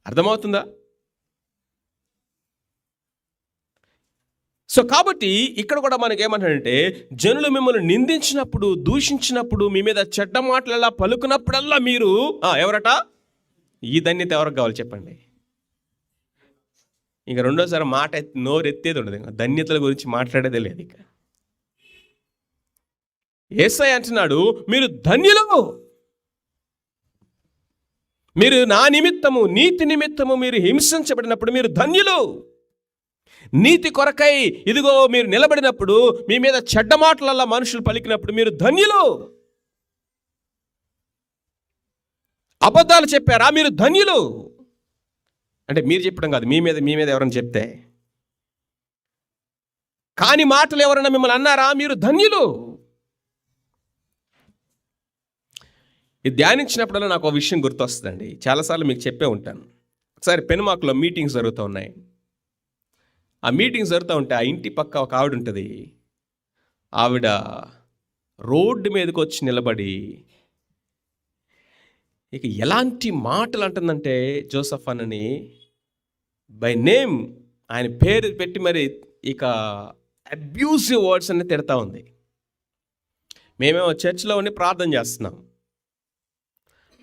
Speaker 1: అర్థమవుతుందా? సో కాబట్టి ఇక్కడ కూడా మనకి ఏమంటాడంటే, జనులు మిమ్మల్ని నిందించినప్పుడు, దూషించినప్పుడు, మీ మీద చెడ్డ మాటలలా పలుకున్నప్పుడల్లా మీరు ఎవరట? ఈ ధన్యత ఎవరికి కావాలి చెప్పండి? ఇంక రెండోసారి మాట నోరు ఎత్తేది ఉండదు, ధన్యతల గురించి మాట్లాడేదే లేదు. ఇక యేసయ్య అంటున్నాడు, మీరు ధన్యులు, మీరు నా నిమిత్తము, నీతి నిమిత్తము మీరు హింసించబడినప్పుడు మీరు ధన్యులు. నీతి కొరకై ఇదిగో మీరు నిలబడినప్పుడు, మీ మీద చెడ్డ మాటలల్లా మనుషులు పలికినప్పుడు మీరు ధన్యులు. అబద్ధాలు చెప్పారా, మీరు ధన్యులు. అంటే మీరు చెప్పడం కాదు, మీ మీద ఎవరైనా చెప్తే. కాని మాటలు ఎవరైనా మిమ్మల్ని అన్నారా, మీరు ధన్యులు. ఇది ధ్యానించినప్పుడల్లా నాకు ఒక విషయం గుర్తొస్తుందండి. చాలాసార్లు మీకు చెప్పే ఉంటాను. ఒకసారి పెనుమాకులో మీటింగ్స్ జరుగుతూ ఉన్నాయి. ఆ మీటింగ్స్ జరుగుతూ ఉంటే ఆ ఇంటి పక్క ఒక ఆవిడ ఉంటుంది. ఆవిడ రోడ్డు మీదకి వచ్చి నిలబడి ఇక ఎలాంటి మాటలు అంటుందంటే, జోసఫ్ అని బై నేమ్ ఆయన పేరు పెట్టి మరి ఇక అబ్యూసివ్ వర్డ్స్ అన్ని తిడతా ఉంది. మేమేమో చర్చ్లో ఉండి ప్రార్థన చేస్తున్నాం.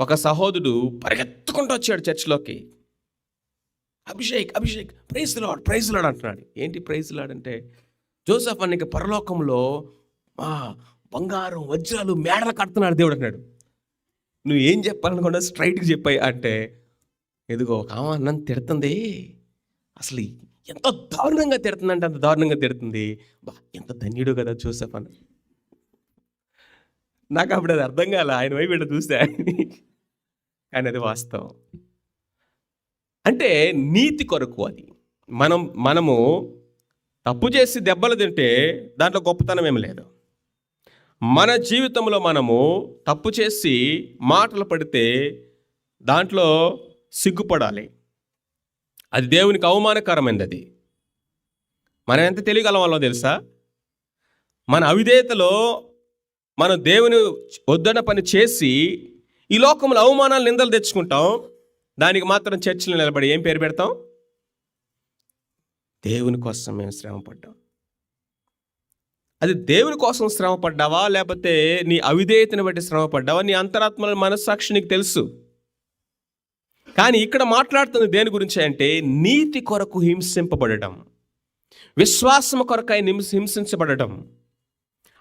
Speaker 1: ఒక సహోదరుడు పరిగెత్తుకుంటూ వచ్చాడు చర్చ్లోకి. అభిషేక్ ప్రైజ్ లార్డ్ అంటున్నాడు. ఏంటి ప్రైజ్ లార్డ్ అంటే, జోసఫ్ అన్నకి పరలోకంలో బంగారం వజ్రాలు మేడలు కడుతున్నాడు దేవుడు అన్నాడు. నువ్వు ఏం చెప్పాలనుకున్నా స్ట్రైట్గా చెప్పాయి అంటే, ఎదుగో ఒక ఆమె నన్ను తిడుతుంది, అసలు ఎంత దారుణంగా తిడుతుందంటే అంత దారుణంగా తిడుతుంది. ఎంత ధన్యుడు కదా జోసఫ్ అన్న. నాకు అప్పుడు అది అర్థం కాలే, ఆయన వైపు వీళ్ళు చూస్తే, కానీ అది వాస్తవం. అంటే నీతి కొరకు అది. మనము తప్పు చేసి దెబ్బలు తింటే దాంట్లో గొప్పతనం ఏమి లేదు. మన జీవితంలో మనము తప్పు చేసి మాటలు పడితే దాంట్లో సిగ్గుపడాలి. అది దేవునికి అవమానకరమైనది. అది మనం ఎంత తెలియగలం వాళ్ళో తెలుసా? మన అవిధేయతలో మనం దేవుని వద్దన పని చేసి ఈ లోకంలో అవమానాలు, నిందలు తెచ్చుకుంటాం. దానికి మాత్రం చర్చిలో నిలబడి ఏం పేరు పెడతాం? దేవుని కోసం మేము శ్రమ పడ్డాం. అది దేవుని కోసం శ్రమ పడ్డావా, లేకపోతే నీ అవిధేయతను బట్టి శ్రమ పడ్డావా? నీ అంతరాత్మల మనస్సాక్షి నీకు తెలుసు. కానీ ఇక్కడ మాట్లాడుతుంది దేని గురించి అంటే, నీతి కొరకు హింసింపబడటం, విశ్వాసము కొరకు ఆయన హింసించబడటం,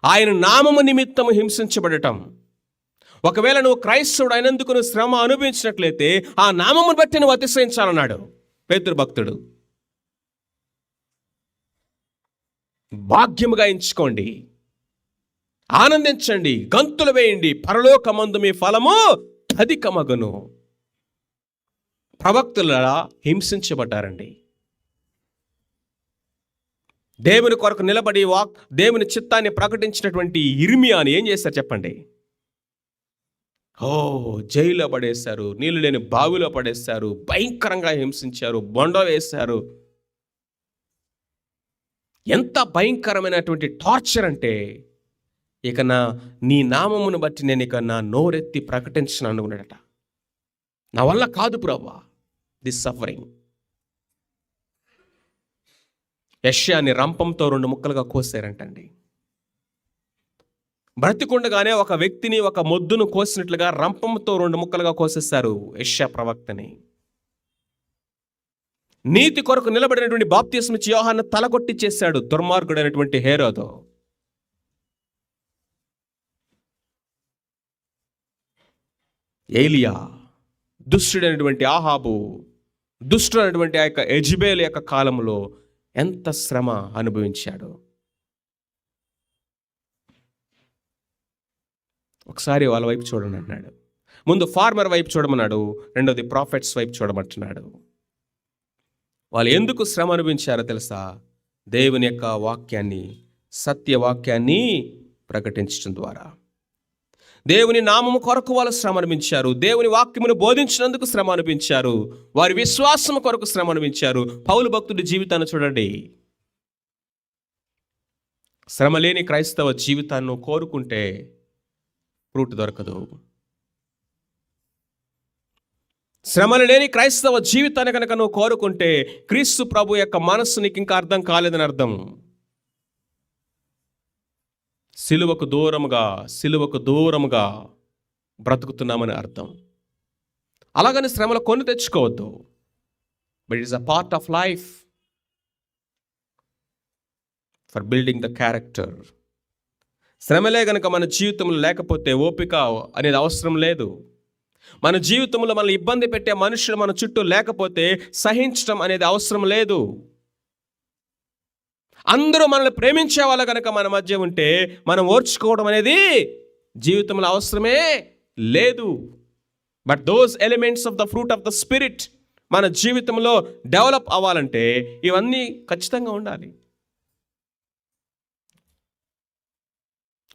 Speaker 1: ఆయన నామము నిమిత్తము హింసించబడటం. ఒకవేళ నువ్వు క్రైస్తవుడు అయినందుకు నువ్వు శ్రమ అనుభవించినట్లయితే ఆ నామమును బట్టి నువ్వు అతిశయించాలన్నాడు పేతురు భక్తుడు. భాగ్యముగా ఎంచుకోండి, ఆనందించండి, గంతులు వేయండి, పరలోకమందు మీ ఫలము అధికమగును. ప్రవక్తులలా హింసించబడ్డారండి. దేవుని కొరకు నిలబడి దేవుని చిత్తాన్ని ప్రకటించినటువంటి ఇర్మియాని ఏం చేశారు చెప్పండి? జైల్లో పడేశారు, నీళ్ళు లేని బావిలో పడేశారు, భయంకరంగా హింసించారు, బొండ వేశారు. ఎంత భయంకరమైనటువంటి టార్చర్ అంటే, ఇక నీ నామమును బట్టి నేను ఇక నా నోరెత్తి ప్రకటించను అనుకున్నాడట. నా వల్ల కాదు ప్రభువా దిస్ సఫరింగ్. యెషయాని రంపంతో 2 ముక్కలుగా కోసారంటండి. బ్రతికుండగానే ఒక వ్యక్తిని, ఒక మొద్దును కోసినట్లుగా రంపంతో 2 ముక్కలుగా కోసేశారు యెషయా ప్రవక్తని. నీతి కొరకు నిలబడినటువంటి బాప్తిస్మిచ్చి యోహాను తలకొట్టి చేశాడు దుర్మార్గుడైనటువంటి హేరోదు. ఏలియా, దుష్టుడైనటువంటి ఆహాబు, దుష్టుడైనటువంటి ఆ యొక్క యెజబెల్ యొక్క కాలంలో ఎంత శ్రమ అనుభవించాడు. ఒకసారి వాళ్ళ వైపు చూడండి అన్నాడు. ముందు ఫార్మర్ వైపు చూడమన్నాడు, రెండోది ప్రాఫిట్స్ వైపు చూడమంటున్నాడు. వాళ్ళు ఎందుకు శ్రమ అనుభవించారో తెలుసా? దేవుని యొక్క వాక్యాన్ని, సత్యవాక్యాన్ని ప్రకటించడం ద్వారా. దేవుని నామము కొరకు వాళ్ళు శ్రమ అనుభవించారు. దేవుని వాక్యమును బోధించినందుకు శ్రమ అనుభవించారు. వారి విశ్వాసము కొరకు శ్రమ అనుభవించారు. పౌలు భక్తుడి జీవితాన్ని చూడండి. శ్రమ లేని క్రైస్తవ జీవితాన్ని కోరుకుంటే ఫ్రూట్ దొరకదు. శ్రమలు లేని క్రైస్తవ జీవితాన్ని కనుక నువ్వు కోరుకుంటే క్రీస్తు ప్రభు యొక్క మనస్సు నీకు ఇంకా అర్థం కాలేదని అర్థం. సిలువకు దూరముగా బ్రతుకుతున్నామని అర్థం. అలాగని శ్రమలు కొని తెచ్చుకోవద్దు. But it's a part of life. For building the character. శ్రమలే గనక మన జీవితంలో లేకపోతే ఓపిక అనేది అవసరం లేదు. మన జీవితంలో మనల్ని ఇబ్బంది పెట్టే మనుషులు మన చుట్టూ లేకపోతే సహించడం అనేది అవసరం లేదు. అందరూ మనల్ని ప్రేమించే వాళ్ళు కనుక మన మధ్య ఉంటే మనం ఓర్చుకోవడం అనేది జీవితంలో అవసరమే లేదు. But those elements of the fruit of the spirit మన జీవితంలో డెవలప్ అవ్వాలంటే ఇవన్నీ ఖచ్చితంగా ఉండాలి.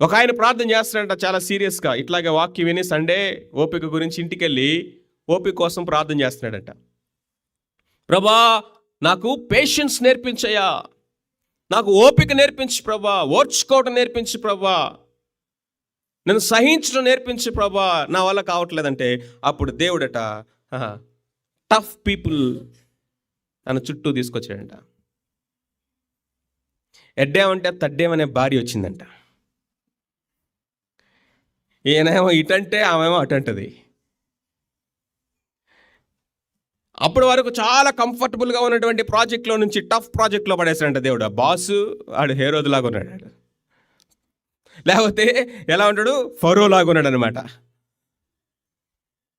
Speaker 1: ఒక ఆయన ప్రార్థన చేస్తాడంట చాలా సీరియస్గా, ఇట్లాగే వాక్యం విని సండే ఓపిక గురించి ఇంటికి వెళ్ళి ఓపిక కోసం ప్రార్థన చేస్తున్నాడంట. ప్రభా నాకు పేషెన్స్ నేర్పించయ్యా, నాకు ఓపిక నేర్పించు ప్రభా, ఓర్చుకోవడం నేర్పించు ప్రభా, నేను సహించడం నేర్పించు ప్రభా, నా వల్ల కావట్లేదంటే అప్పుడు దేవుడట టఫ్ పీపుల్ తన చుట్టూ తీసుకొచ్చాడంట. ఎడ్డేమంటే తడ్డేమనే భార్య వచ్చిందంట. ఈయనేమో ఇటంటే ఆమెమో అటంటది. అప్పటి వరకు చాలా కంఫర్టబుల్గా ఉన్నటువంటి ప్రాజెక్ట్లో నుంచి టఫ్ ప్రాజెక్ట్లో పడేసాడంట దేవుడు. ఆ బాసు ఆడు హేరోదులాగా ఉన్నాడు, లేకపోతే ఎలా ఉంటాడు ఫరోలాగా ఉన్నాడు అనమాట.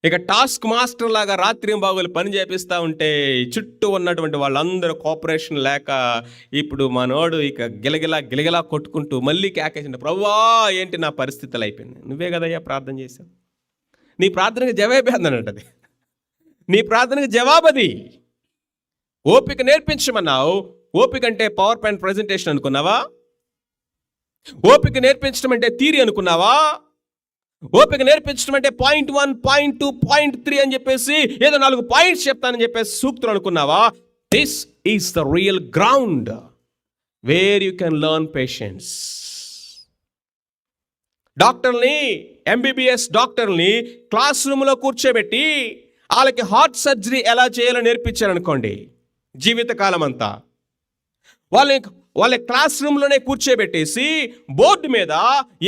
Speaker 1: ఇక టాస్క్ మాస్టర్ లాగా రాత్రి బాగులు పని చేపిస్తూ ఉంటే చుట్టూ ఉన్నటువంటి వాళ్ళందరూ కోఆపరేషన్ లేక ఇప్పుడు మనోడు ఇక గిలగిలా కొట్టుకుంటూ మళ్ళీ కేకేసిండు, ప్రభువా ఏంటి నా పరిస్థితులు అయిపోయింది. నువ్వే కదయ్యా ప్రార్థన చేశావు, నీ ప్రార్థనకి జవాబే అందనంటది, నీ ప్రార్థనకి జవాబది. ఓపిక నేర్పించమన్నావు, ఓపిక అంటే పవర్ పాయింట్ ప్రజెంటేషన్ అనుకున్నావా? ఓపిక నేర్పించడం అంటే థియరీ అనుకున్నావా? ఓపిక నేర్పించడం అంటే పాయింట్ 1, పాయింట్ 2, పాయింట్ 3 అని చెప్పేసి ఏదో 4 పాయింట్స్ చెప్తానని చెప్పేసి సూక్తులు అనుకున్నావా? This is the real ground where you can learn patience. డాక్టర్ని, ఎంబీబీఎస్ డాక్టర్ని క్లాస్ రూమ్లో కూర్చోబెట్టి వాళ్ళకి హార్ట్ సర్జరీ ఎలా చేయాలో నేర్పించారనుకోండి, జీవితకాలం అంతా వాళ్ళ క్లాస్ రూమ్లోనే కూర్చోబెట్టేసి బోర్డు మీద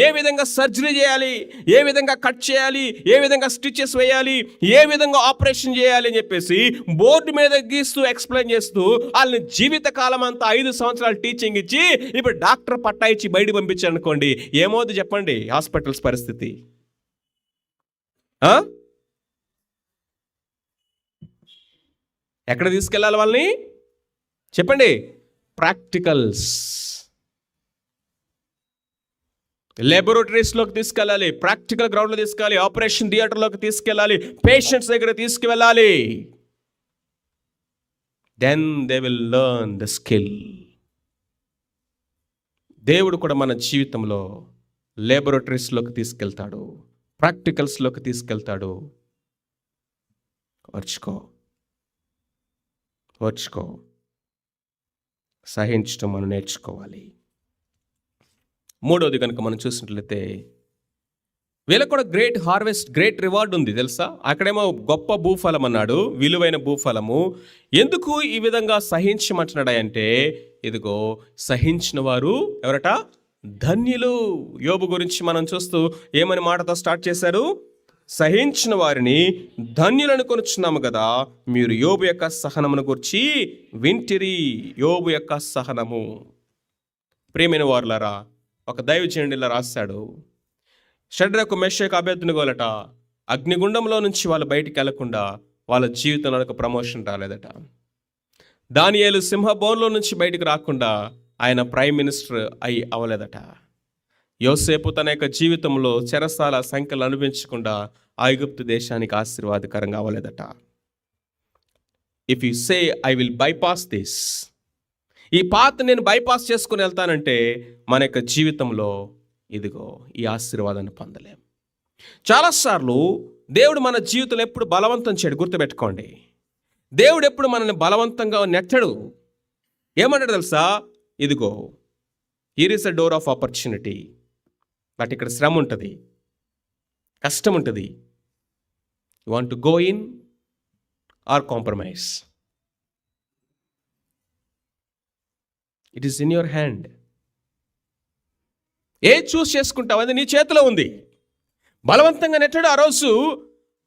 Speaker 1: ఏ విధంగా సర్జరీ చేయాలి, ఏ విధంగా కట్ చేయాలి, ఏ విధంగా స్టిచెస్ వేయాలి, ఏ విధంగా ఆపరేషన్ చేయాలి అని చెప్పేసి బోర్డు మీద గీస్తూ ఎక్స్ప్లెయిన్ చేస్తూ వాళ్ళని జీవితకాలం అంతా 5 సంవత్సరాలు టీచింగ్ ఇచ్చి ఇప్పుడు డాక్టర్ పట్టా ఇచ్చి బయట పంపించారనుకోండి, ఏమవుతుంది చెప్పండి హాస్పిటల్స్ పరిస్థితి? ఎక్కడ తీసుకెళ్ళాలి వాళ్ళని చెప్పండి? ప్రాక్టికల్స్, లాబొరేటరీస్లోకి తీసుకెళ్ళాలి, ప్రాక్టికల్ గ్రౌండ్లో తీసుకెళ్ళాలి, ఆపరేషన్ థియేటర్లోకి తీసుకెళ్ళాలి, పేషెంట్స్ దగ్గర తీసుకువెళ్ళాలి. Then they will learn the skill. దేవుడు కూడా మన జీవితంలో లాబొరేటరీస్లోకి తీసుకెళ్తాడు, ప్రాక్టికల్స్లోకి తీసుకెళ్తాడు. ఓర్చుకో, సహించడం మనం నేర్చుకోవాలి. మూడవది కనుక మనం చూసినట్లయితే వీళ్ళకు కూడా గ్రేట్ హార్వెస్ట్, గ్రేట్ రివార్డ్ ఉంది తెలుసా? అక్కడేమో గొప్ప భూఫలం అన్నాడు, విలువైన భూఫలము. ఎందుకు ఈ విధంగా సహించమంటున్నాడు అంటే, ఇదిగో సహించిన వారు ఎవరట? ధన్యులు. యోబు గురించి మనం చూస్తూ ఏమని మాటతో స్టార్ట్ చేశారు? సహించిన వారిని ధన్యులను కొనుచున్నాము కదా, మీరు యోబు యొక్క సహనమును గురించి వింటిరి. యోబు యొక్క సహనము. ప్రియమైన వారులారా, ఒక దైవజనుడు ఇలా రాశాడు, షడ్రకు మెషకు అబేద్నెగోలట అగ్నిగుండంలో నుంచి వాళ్ళు బయటికి వెళ్లకుండా వాళ్ళ జీవితంలో ఒక ప్రమోషన్ రాలేదట. దానియేలు సింహబోన్లో నుంచి బయటికి రాకుండా ఆయన ప్రైమ్ మినిస్టర్ అవ్వలేదట. యోసేపు తన యొక్క జీవితంలో చెరసాల సంఖ్యలు అనుభవించకుండా ఐగుప్తు దేశానికి ఆశీర్వాదకరంగా అవ్వలేదట. If you say I will bypass this, ఈ పాత నేను బైపాస్ చేసుకుని వెళ్తానంటే మన యొక్క జీవితంలో ఇదిగో ఈ ఆశీర్వాదాన్ని పొందలేం. చాలాసార్లు దేవుడు మన జీవితంలో ఎప్పుడు బలవంతం చేయడు, గుర్తుపెట్టుకోండి. దేవుడు ఎప్పుడు మనల్ని బలవంతంగా నెట్టడు. ఏమంటాడు తెలుసా? ఇదిగో here is a door of opportunity, but ఇక్కడ శ్రమ ఉంటుంది, కష్టం ఉంటుంది. You want to go in or compromise? It is in your hand. ఏ చూస్ చేసుకుంటావు అది నీ చేతిలో ఉంది. బలవంతంగా నెట్టడు. ఆ రోజు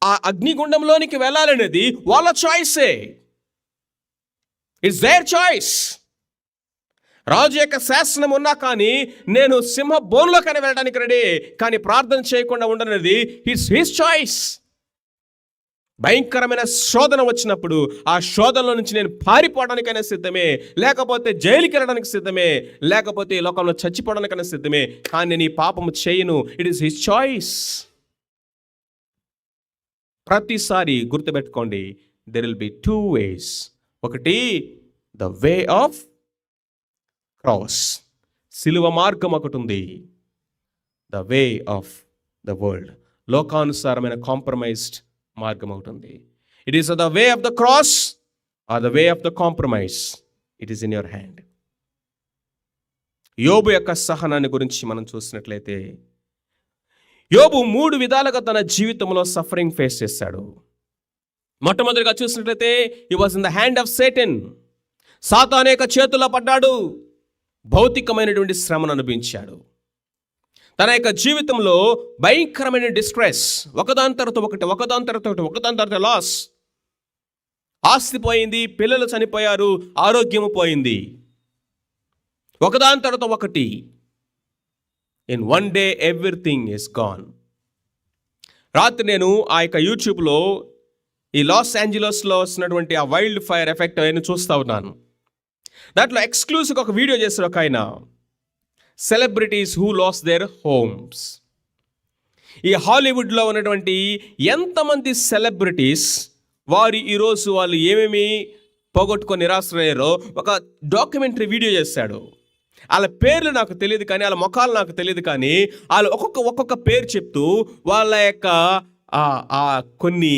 Speaker 1: ఆ అగ్నిగుండంలోనికి వెళ్ళాలనేది వాళ్ళ చాయిసే. It's their choice. రాజు యొక్క శాసనం ఉన్నా కానీ నేను సింహ బోన్లోకైనా వెళ్ళడానికి రెడీ, కానీ ప్రార్థన చేయకుండా ఉండనేది హిస్ చాయిస్. భయంకరమైన శోధన వచ్చినప్పుడు ఆ శోధనలో నుంచి నేను పారిపోవడానికైనా సిద్ధమే, లేకపోతే జైలుకి వెళ్ళడానికి సిద్ధమే, లేకపోతే ఈ లోకంలో చచ్చిపోవడానికైనా సిద్ధమే, కానీ నేను ఈ పాపము చేయను. It is his choice. ప్రతిసారి గుర్తుపెట్టుకోండి, దెర్ విల్ బి 2 ways. ఒకటి ద వే ఆఫ్ క్రాస్, సిలువ మార్గం ఒకటి ఉంది. The way of the world, లోకానుసారమైన కాంప్రమైజ్డ్ మార్గం ఒకటి ఉంది. It is the way of the cross or the way of the compromise. It is in your hand. యోబు యొక్క సహనాన్ని గురించి మనం చూసినట్లయితే, యోబు 3 విధాలుగా తన జీవితంలో సఫరింగ్ ఫేస్ చేశాడు. మొట్టమొదటిగా చూసినట్లయితే హి was in the hand of Satan. సాతాను యొక్క చేతుల్లో పడ్డాడు, భౌతికమైనటువంటి శ్రమను అనుభవించాడు. తన యొక్క జీవితంలో భయంకరమైన డిస్ట్రెస్, ఒకదాని తర్వాత ఒకటి లాస్. ఆస్తి పోయింది, పిల్లలు చనిపోయారు, ఆరోగ్యము పోయింది, ఒకదాని తర్వాత ఒకటి. In one day everything is gone. రాత్రి నేను ఆ యొక్క యూట్యూబ్లో ఈ లాస్ ఏంజలస్లో వస్తున్నటువంటి ఆ వైల్డ్ ఫైర్ ఎఫెక్ట్ అని చూస్తూ ఉన్నాను. దాంట్లో ఎక్స్క్లూజివ్గా ఒక వీడియో చేశారు ఒక ఆయన, celebrities who lost their homes. ఈ హాలీవుడ్లో ఉన్నటువంటి ఎంతమంది సెలబ్రిటీస్ వారు ఈరోజు వాళ్ళు ఏమేమి పోగొట్టుకొని నిరాశరయ్యారో ఒక డాక్యుమెంటరీ వీడియో చేశాడు. వాళ్ళ పేర్లు నాకు తెలియదు కానీ, వాళ్ళ ముఖాలు నాకు తెలియదు కానీ, వాళ్ళు ఒక్కొక్క పేరు చెప్తూ వాళ్ళ యొక్క కొన్ని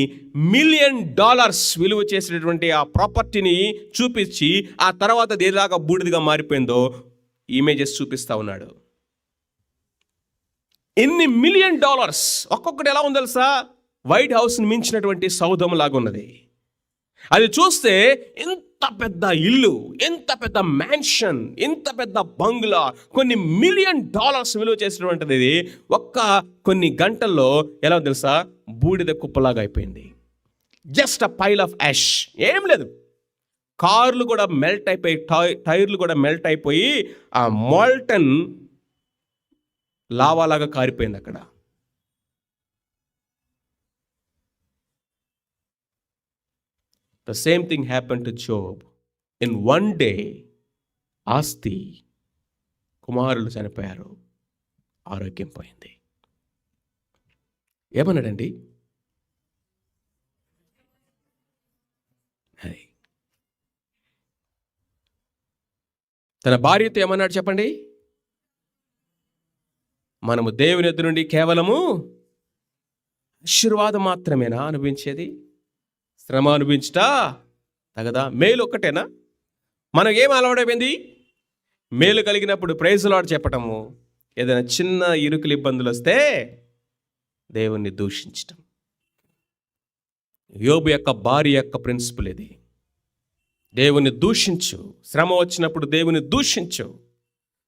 Speaker 1: $1,000,000 విలువ చేసినటువంటి ఆ ప్రాపర్టీని చూపించి, ఆ తర్వాత దేనిలాగా బూడిదిగా మారిపోయిందో ఇమేజెస్ చూపిస్తూ ఉన్నాడు. ఎన్ని $1,000,000 ఒక్కొక్కటి ఎలా ఉందో తెలుసా? వైట్ హౌస్ని మించినటువంటి సౌధం లాగా ఉన్నది. అది చూస్తే ఎంత పెద్ద ఇల్లు, ఎంత పెద్ద మ్యాన్షన్, ఎంత పెద్ద బంగ్లా, కొన్ని $1,000,000 విలువ చేసినటువంటిది కొన్ని గంటల్లో ఎలా తెలుసా? బూడిద కుప్పలాగా అయిపోయింది. Just a pile of ash, ఏం లేదు. కార్లు కూడా మెల్ట్ అయిపోయి, టైర్లు కూడా మెల్ట్ అయిపోయి ఆ మాల్టన్ లావాలాగా కారిపోయింది అక్కడ. The same thing happened to Job. In one day, ఆస్తి, కుమారులు చనిపోయారు, ఆరోగ్యం పోయింది. ఏమన్నాడండి? తన భార్యతో ఏమన్నాడు చెప్పండి? మనము దేవుని ఎదురు నుండి కేవలము ఆశీర్వాదం మాత్రమేనా అనుభవించేది? శ్రమ అనుభవించటా తగదా? మేలు ఒక్కటేనా? మనకేం అలవాటైపోయింది? మేలు కలిగినప్పుడు ప్రైజ్ లార్డ్ చెప్పటము, ఏదైనా చిన్న ఇరుకులు ఇబ్బందులు వస్తే దేవుణ్ణి దూషించటం. యోబు యొక్క భార్య యొక్క ప్రిన్సిపల్ ఇది. దేవుని దూషించు, శ్రమ వచ్చినప్పుడు దేవుని దూషించు,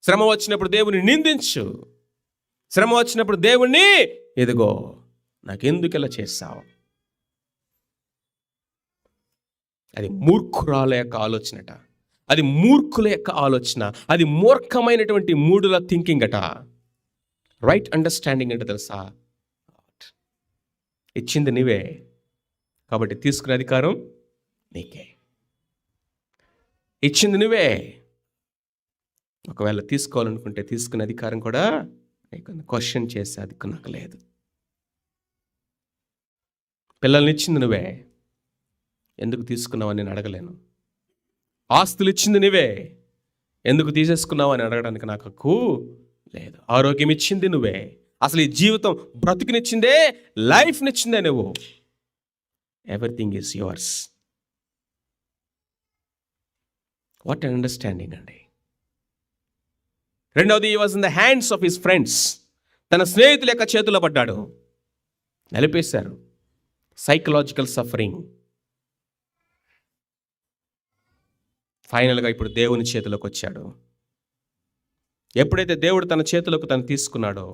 Speaker 1: శ్రమ వచ్చినప్పుడు దేవుని నిందించు, శ్రమ వచ్చినప్పుడు దేవుణ్ణి ఎదుగో, నాకెందుకు ఇలా చేస్తావు? అది మూర్ఖురాల యొక్క ఆలోచనట, అది మూర్ఖుల యొక్క ఆలోచన, అది మూర్ఖమైనటువంటి మూడుల థింకింగ్ అట. రైట్ అండర్స్టాండింగ్ అంటే తెలుసా? ఇచ్చింది నీవే కాబట్టి తీసుకునే అధికారం నీకే. ఇచ్చింది నువ్వే, ఒకవేళ తీసుకోవాలనుకుంటే తీసుకునే అధికారం కూడా నీకు. క్వశ్చన్ చేసే అది నాకు లేదు. పిల్లల్ని ఇచ్చింది నువ్వే, ఎందుకు తీసుకున్నావని నేను అడగలేను. ఆస్తులు ఇచ్చింది నువ్వే, ఎందుకు తీసేసుకున్నావు అని అడగడానికి నాకు హక్కు లేదు. ఆరోగ్యం ఇచ్చింది నువ్వే, అసలు ఈ జీవితం బ్రతుకునిచ్చిందే, లైఫ్నిచ్చిందే నువ్వు. Everything is yours. What an understanding అండి. రెండవది, హి was in the hands of his friends. తన స్నేహితుల యొక్క చేతిలో పడ్డాడు, నిలిపేశారు. Psychological suffering. ఫైనల్గా ఇప్పుడు దేవుని చేతిలోకి వచ్చాడు. ఎప్పుడైతే దేవుడు తన చేతిలోకి తను తీసుకున్నాడో,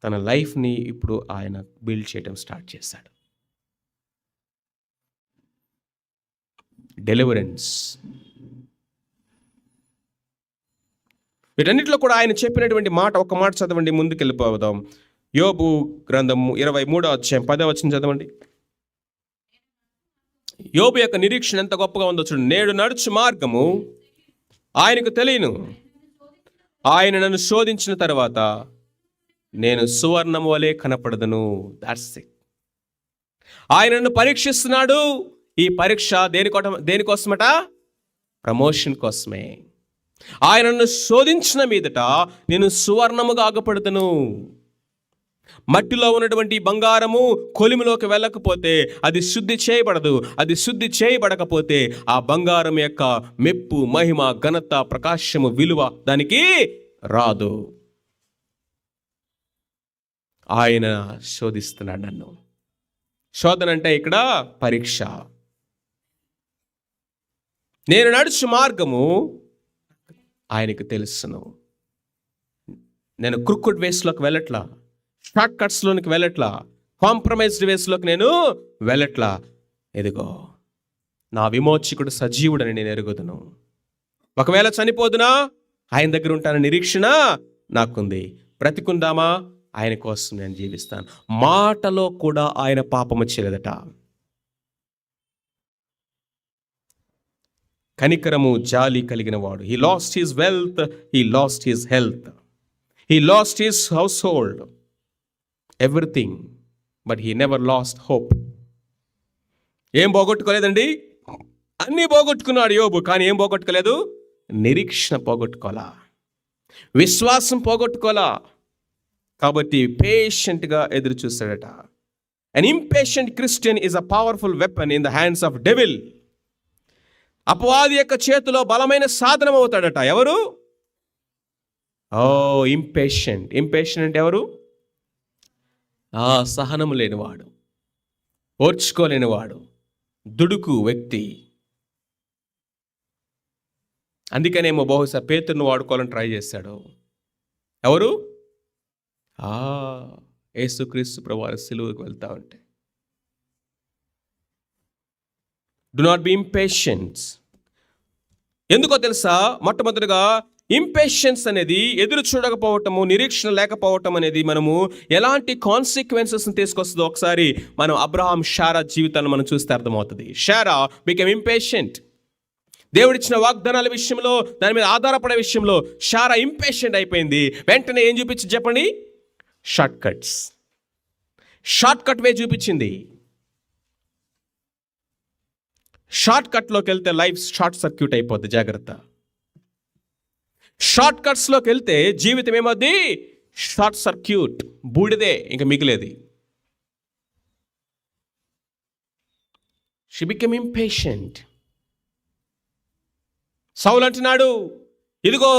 Speaker 1: తన లైఫ్ని ఇప్పుడు ఆయన బిల్డ్ చేయడం స్టార్ట్ చేశాడు. డెలివరెన్స్. వీటన్నిటిలో కూడా ఆయన చెప్పినటువంటి మాట, ఒక మాట చదవండి, ముందుకు వెళ్ళిపోదాం. యోబు గ్రంథము 23వ అధ్యాయం 10వ వచనం చదవండి. యోబు యొక్క నిరీక్షణ ఎంత గొప్పగా ఉందో చూడండి. నేడు నడుచు మార్గము ఆయనకు తెలియను, ఆయన నన్ను శోధించిన తర్వాత నేను సువర్ణము వలె కనపడదును. That's it. ఆయన నన్ను పరీక్షిస్తున్నాడు. ఈ పరీక్ష దేనికోసమట? ప్రమోషన్ కోసమే. ఆయన నన్ను శోధించిన మీదట నేను సువర్ణముగా ఆగపడతాను. మట్టిలో ఉన్నటువంటి బంగారము కొలిమిలోకి వెళ్ళకపోతే అది శుద్ధి చేయబడదు. అది శుద్ధి చేయబడకపోతే ఆ బంగారం యొక్క మెప్పు, మహిమ, ఘనత, ప్రకాశము, విలువ దానికి రాదు. ఆయన శోధిస్తున్నాడు నన్ను. శోధన అంటే ఇక్కడ పరీక్ష. నేను నడుచు మార్గము ఆయనకు తెలుసును. నేను క్రుక్కుడ్ వేస్లోకి వెళ్ళట్లా, షార్ట్ కట్స్లోనికి వెళ్ళట్లా, కాంప్రమైజ్డ్ వేస్లోకి నేను వెళ్ళట్లా. ఎదుగో నా విమోచకుడు సజీవుడని నేను ఎరుగుదును. ఒకవేళ చనిపోదునా ఆయన దగ్గర ఉంటాన నిరీక్షణ నాకుంది. బ్రతికుందామా ఆయన కోసం నేను జీవిస్తాను. మాటలో కూడా ఆయన పాపము చేయలేదట. కనికరము, జాలి కలిగిన వాడు. He lost his wealth, he lost his health, he lost his house hold, everything, but he never lost hope. ఏం పోగొట్టుకోలేదండి? అన్నీ పోగొట్టుకున్నాడు యోబు, కానీ ఏం పోగొట్టుకోలేదు? నిరీక్షణ పోగొట్టుకోలా, విశ్వాసం పోగొట్టుకోలా. కాబట్టి పేషెంట్గా ఎదురు చూస్తాడట. An impatient Christian is a powerful weapon in the hands of devil. అపవాది యొక్క చేతిలో బలమైన సాధనం అవుతాడట. ఎవరు? ఇంపేషెంట్. ఇంపేషెంట్ అంటే ఎవరు? సహనం లేనివాడు, ఓర్చుకోలేనివాడు, దుడుకు వ్యక్తి. అందుకనేమో బహుశా పేతురును వాడుకోవాలని ట్రై చేశాడు. ఎవరు? యేసుక్రీస్తు ప్రభువారు సిలువకు వెళ్తా ఉంటే. Do not be impatience. ఎందుకో తెలుసా? మొట్టమొదటిగా ఇంపేషెన్స్ అనేది ఎదురు చూడకపోవటము, నిరీక్షణ లేకపోవటం అనేది మనము ఎలాంటి కాన్సిక్వెన్సెస్ని తీసుకొస్తుందో ఒకసారి మనం అబ్రహాం, శారా జీవితాన్ని మనం చూస్తే అర్థమవుతుంది. Sarah became impatient. దేవుడిచ్చిన వాగ్దానాల విషయంలో, దాని మీద ఆధారపడే విషయంలో శారా ఇంపేషెంట్ అయిపోయింది. వెంటనే ఏం చూపించి చెప్పండి? షార్ట్ కట్ వే చూపించింది. షార్ట్ కట్లోకి వెళ్తే లైఫ్ షార్ట్ సర్క్యూట్ అయిపోద్ది. జాగ్రత్త. షార్ట్ కట్స్లోకి వెళ్తే జీవితం ఏమవుద్ది? షార్ట్ సర్క్యూట్, బూడిదే, ఇంకా మిగిలేది. She become impatient. సౌలు అంటున్నాడు, ఇదిగో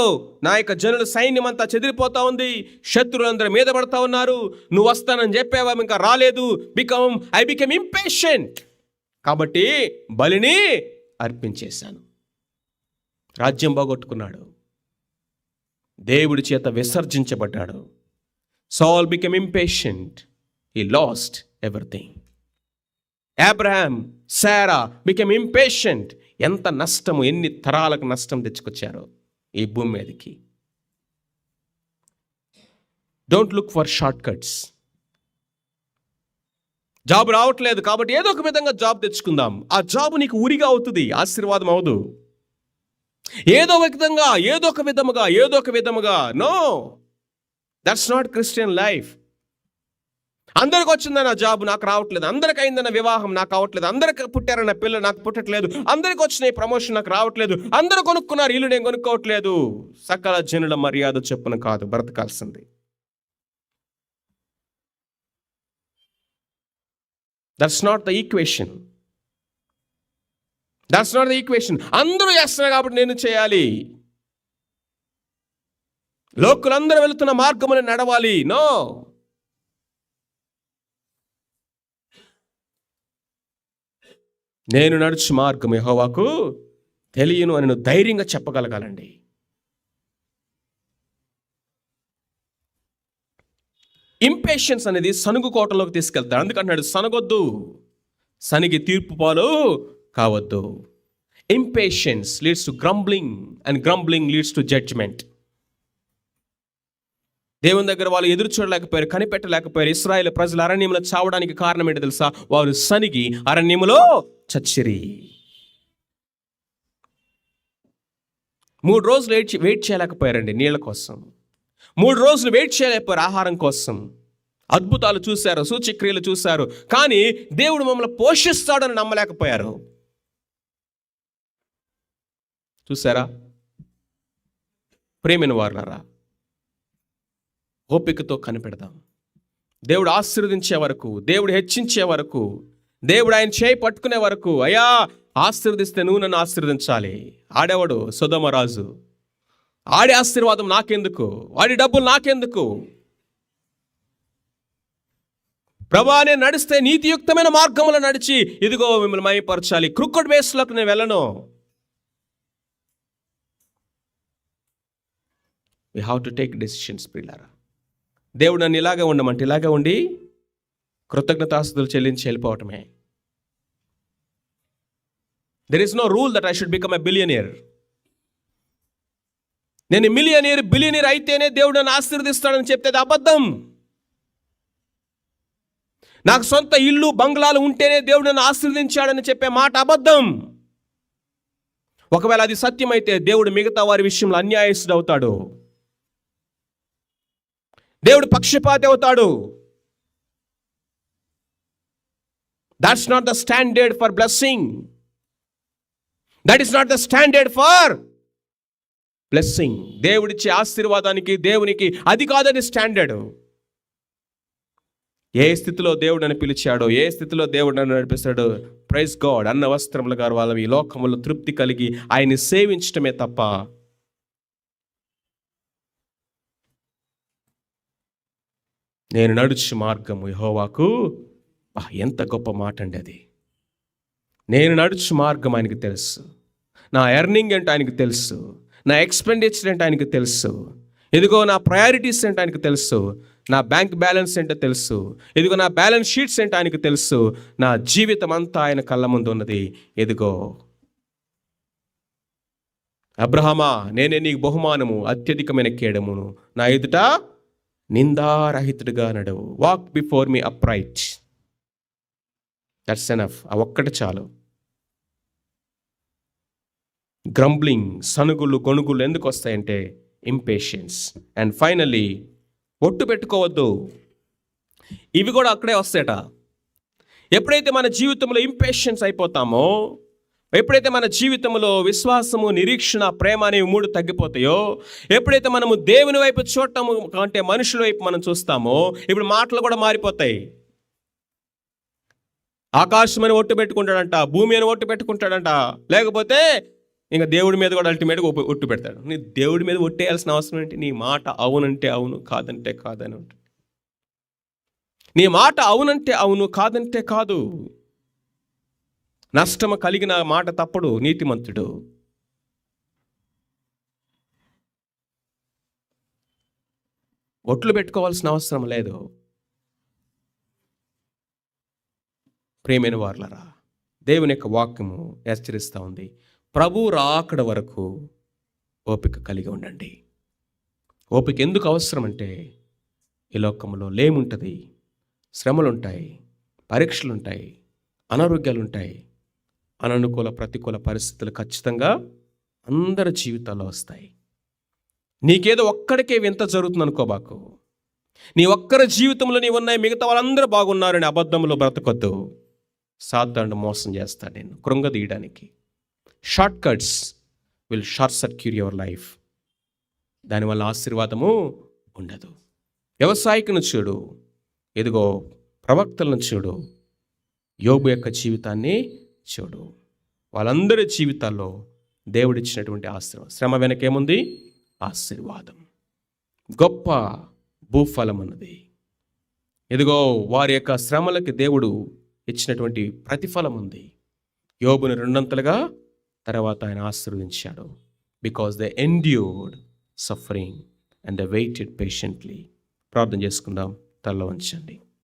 Speaker 1: నా యొక్క జనుల సైన్యం అంతా చెదిరిపోతా ఉంది, శత్రువులందరూ మీద పడతా ఉన్నారు, నువ్వు వస్తానని చెప్పావా, ఇంకా రాలేదు. I become impatient. కాబట్టి బలిని అర్పించేశాను. రాజ్యం పోగొట్టుకున్నాడు, దేవుడి చేత విసర్జించబడ్డాడు. Saul become impatient, he lost everything. Abraham, Sarah become impatient. ఎంత నష్టము, ఎన్ని తరాలకు నష్టం తెచ్చుకొచ్చారో ఈ భూమి మీదకి. Don't look for short cuts. Job రావట్లేదు కాబట్టి ఏదో ఒక విధంగా జాబ్ తెచ్చుకుందాం. ఆ జాబ్ నీకు ఊరిగా అవుతుంది, ఆశీర్వాదం అవదు. ఏదో ఒక విధముగా no, that's not Christian life. అందరికి వచ్చిందన్న జాబ్, నాకు రావట్లేదు. అందరికి అయిందన్న వివాహం, నాకు రావట్లేదు. అందరికి పుట్టారన్న పిల్లలు, నాకు పుట్టట్లేదు. అందరికి వచ్చిన ప్రమోషన్, నాకు రావట్లేదు. అందరూ కొనుక్కున్నారు ఇల్లు, నేను కొనుక్కోవట్లేదు. సకల జనుల మర్యాద చెప్పున కాదు బ్రతకాల్సింది. That's not the equation. అందరూ చేస్తున్నారు కాబట్టి నేను చేయాలి. లోకులందరూ వెళుతున్న మార్గమును నడవాలి. నో. నేను నడుచు మార్గం యెహోవాకు తెలియను అని నువ్వు ధైర్యంగా చెప్పగలగాలండి. ఇంపేషెన్స్ అనేది సనుగు కోటలోకి తీసుకెళ్తాడు. అందుకంటున్నాడు, సనగొద్దు, సనిగి తీర్పు పాలు కావద్దు. Impatience leads to grumbling and grumbling leads to judgement. దేవుని దగ్గర వాళ్ళు ఎదురు చూడలేకపోయారు, కనిపెట్టలేకపోయారు. ఇశ్రాయేలు ప్రజలు అరణ్యంలో చావడానికి కారణం ఏంటో తెలుసా? వారు సనిగి అరణ్యములో చచ్చిరి. 3 రోజులు వెయిట్ చేయలేకపోయారండి నీళ్ళ కోసం. 3 రోజులు వెయిట్ చేయలేకపోయారు ఆహారం కోసం. అద్భుతాలు చూశారు, సూచక్రియలు చూశారు, కానీ దేవుడు మమ్మల్ని పోషిస్తాడని నమ్మలేకపోయారు. చూసారా ప్రేమైన వారులారా, ఓపికతో కనిపెడదాం. దేవుడు ఆశీర్వదించే వరకు, దేవుడు హెచ్చించే వరకు, దేవుడు ఆయన చేయి పట్టుకునే వరకు, అయ్యా ఆశీర్వదిస్తే నువ్వు నన్ను ఆశీర్వదించాలి. ఆడేవాడు సొదొమ రాజు. ఆడి ఆశీర్వాదం నాకెందుకు, వాడి డబ్బులు నాకెందుకు? ప్రభువా, నేను నడిస్తే నీతియుక్తమైన మార్గంలో నడిచి ఇదిగో మిమ్మల్ని మహిమపరచాలి, క్రికెట్ బేస్లోకి నేను వెళ్ళను. We have to take decisions, ప్రియులారా. దేవుడు నన్ను ఇలాగే ఉండమంటే ఇలాగే ఉండి కృతజ్ఞతాస్తుతులు చెల్లించి వెళ్ళిపోవటమే. There is no rule that I should become a billionaire. నేను బిలియనీర్ అయితేనే దేవుడు నన్ను ఆశీర్వదిస్తాడని చెప్తే అది అబద్ధం. నాకు సొంత ఇల్లు బంగ్లాలు ఉంటేనే దేవుడు నన్ను ఆశీర్వదించాడని చెప్పే మాట అబద్ధం. ఒకవేళ అది సత్యమైతే దేవుడు మిగతా వారి విషయంలో అన్యాయస్తుడు అవుతాడు. దేవుడు పక్షపాతి అవుతాడు. That's not the standard for blessing. That is not the standard for blessing. దేవుడిచ్చే ఆశీర్వాదానికి దేవునికి అది కాదని స్టాండర్డ్. ఏ స్థితిలో దేవుడు నన్ను పిలిచాడో, ఏ స్థితిలో దేవుడు నన్ను నడిపిస్తాడో, ప్రైజ్ గాడ్, అన్న వస్త్రములు గారు వాళ్ళ ఈ లోకములో తృప్తి కలిగి ఆయన్ని సేవించటమే తప్ప నేను నడుచు మార్గము యెహోవాకు. ఎంత గొప్ప మాట అండి అది. నేను నడుచు మార్గం ఆయనకి తెలుసు. నా ఎర్నింగ్ ఏంటో ఆయనకి తెలుసు. నా ఎక్స్పెండిచర్ ఏంటో ఆయనకి తెలుసు. ఇదిగో నా ప్రయారిటీస్ ఏంటో ఆయనకు తెలుసు. నా బ్యాంక్ బ్యాలెన్స్ ఏంటో తెలుసు. ఇదిగో నా బ్యాలెన్స్ షీట్స్ ఏంటో ఆయనకు తెలుసు. నా జీవితం అంతా ఆయన కళ్ళ ముందు ఉన్నది. ఇదిగో అబ్రహామా, నేనే నీకు బహుమానము, అత్యధికమైన కేడమును. నా ఎదుట నిందారహితుడిగా నడవు. Walk before me upright. That's enough. ఆ ఒక్కటి చాలు. గ్రంబ్లింగ్, సనుగులు, గొణుగులు ఎందుకు వస్తాయంటే ఇంపేషన్స్. అండ్ ఫైనల్లీ, ఒట్టు పెట్టుకోవద్దు. ఇవి కూడా అక్కడే వస్తాయట. ఎప్పుడైతే మన జీవితంలో ఇంపేషన్స్ అయిపోతామో, ఎప్పుడైతే మన జీవితంలో విశ్వాసము, నిరీక్షణ, ప్రేమ అనేవి 3 తగ్గిపోతాయో, ఎప్పుడైతే మనము దేవుని వైపు చూడటము అంటే మనుషుల వైపు మనం చూస్తామో, ఇప్పుడు మాటలు కూడా మారిపోతాయి. ఆకాశం అని ఒట్టు పెట్టుకుంటాడంట, భూమి అని ఒట్టు పెట్టుకుంటాడంట, లేకపోతే ఇంకా దేవుడి మీద కూడా అల్టిమేట్గా ఒట్టు పెడతాడు. నీ దేవుడి మీద ఒట్టేయాల్సిన అవసరం ఏంటి? నీ మాట అవునంటే అవును, కాదంటే కాదని ఉంటుంది. నీ మాట అవునంటే అవును, కాదంటే కాదు. నష్టము కలిగిన మాట తప్పుడు నీతిమంతుడు. ఒట్లు పెట్టుకోవాల్సిన అవసరం లేదు. ప్రియమైన వారులారా, దేవుని యొక్క వాక్యము హెచ్చరిస్తూ ఉంది. ప్రభు రాకడ వరకు ఓపిక కలిగి ఉండండి. ఓపిక ఎందుకు అవసరం అంటే, ఈ లోకంలో లేముంటుంది, శ్రమలుంటాయి, పరీక్షలుంటాయి, అనారోగ్యాలుంటాయి, అననుకూల ప్రతికూల పరిస్థితులు ఖచ్చితంగా అందరి జీవితాల్లో వస్తాయి. నీకేదో ఒక్కడికే వింత జరుగుతుంది అనుకోబాకు. నీ ఒక్కరి జీవితంలో నీ ఉన్నాయి, మిగతా వాళ్ళందరూ బాగున్నారని అబద్ధంలో బ్రతకొద్దు. సాతానుడు మోసం చేస్తాడు నేను కృంగదీయడానికి. Short cuts will short circuit your life. దానివల్ల ఆశీర్వాదము ఉండదు. వ్యవసాయకును చూడు, ఎదుగో ప్రవక్తలను చూడు, యోబు యొక్క జీవితాన్ని చూడు. వాళ్ళందరి జీవితాల్లో దేవుడిచ్చినటువంటి ఆశీర్వాదం. శ్రమ వెనకేముంది? ఆశీర్వాదం. గొప్ప భూఫలం అన్నది. ఇదిగో వారి యొక్క శ్రమలకి దేవుడు ఇచ్చినటువంటి ప్రతిఫలం ఉంది. యోబుని 2 అంతలుగా తర్వాత ఆయన ఆశీర్వదించాడు. Because they endured suffering and they weighted patiently. ప్రార్థన చేసుకుందాం. తలలో ఉంచండి.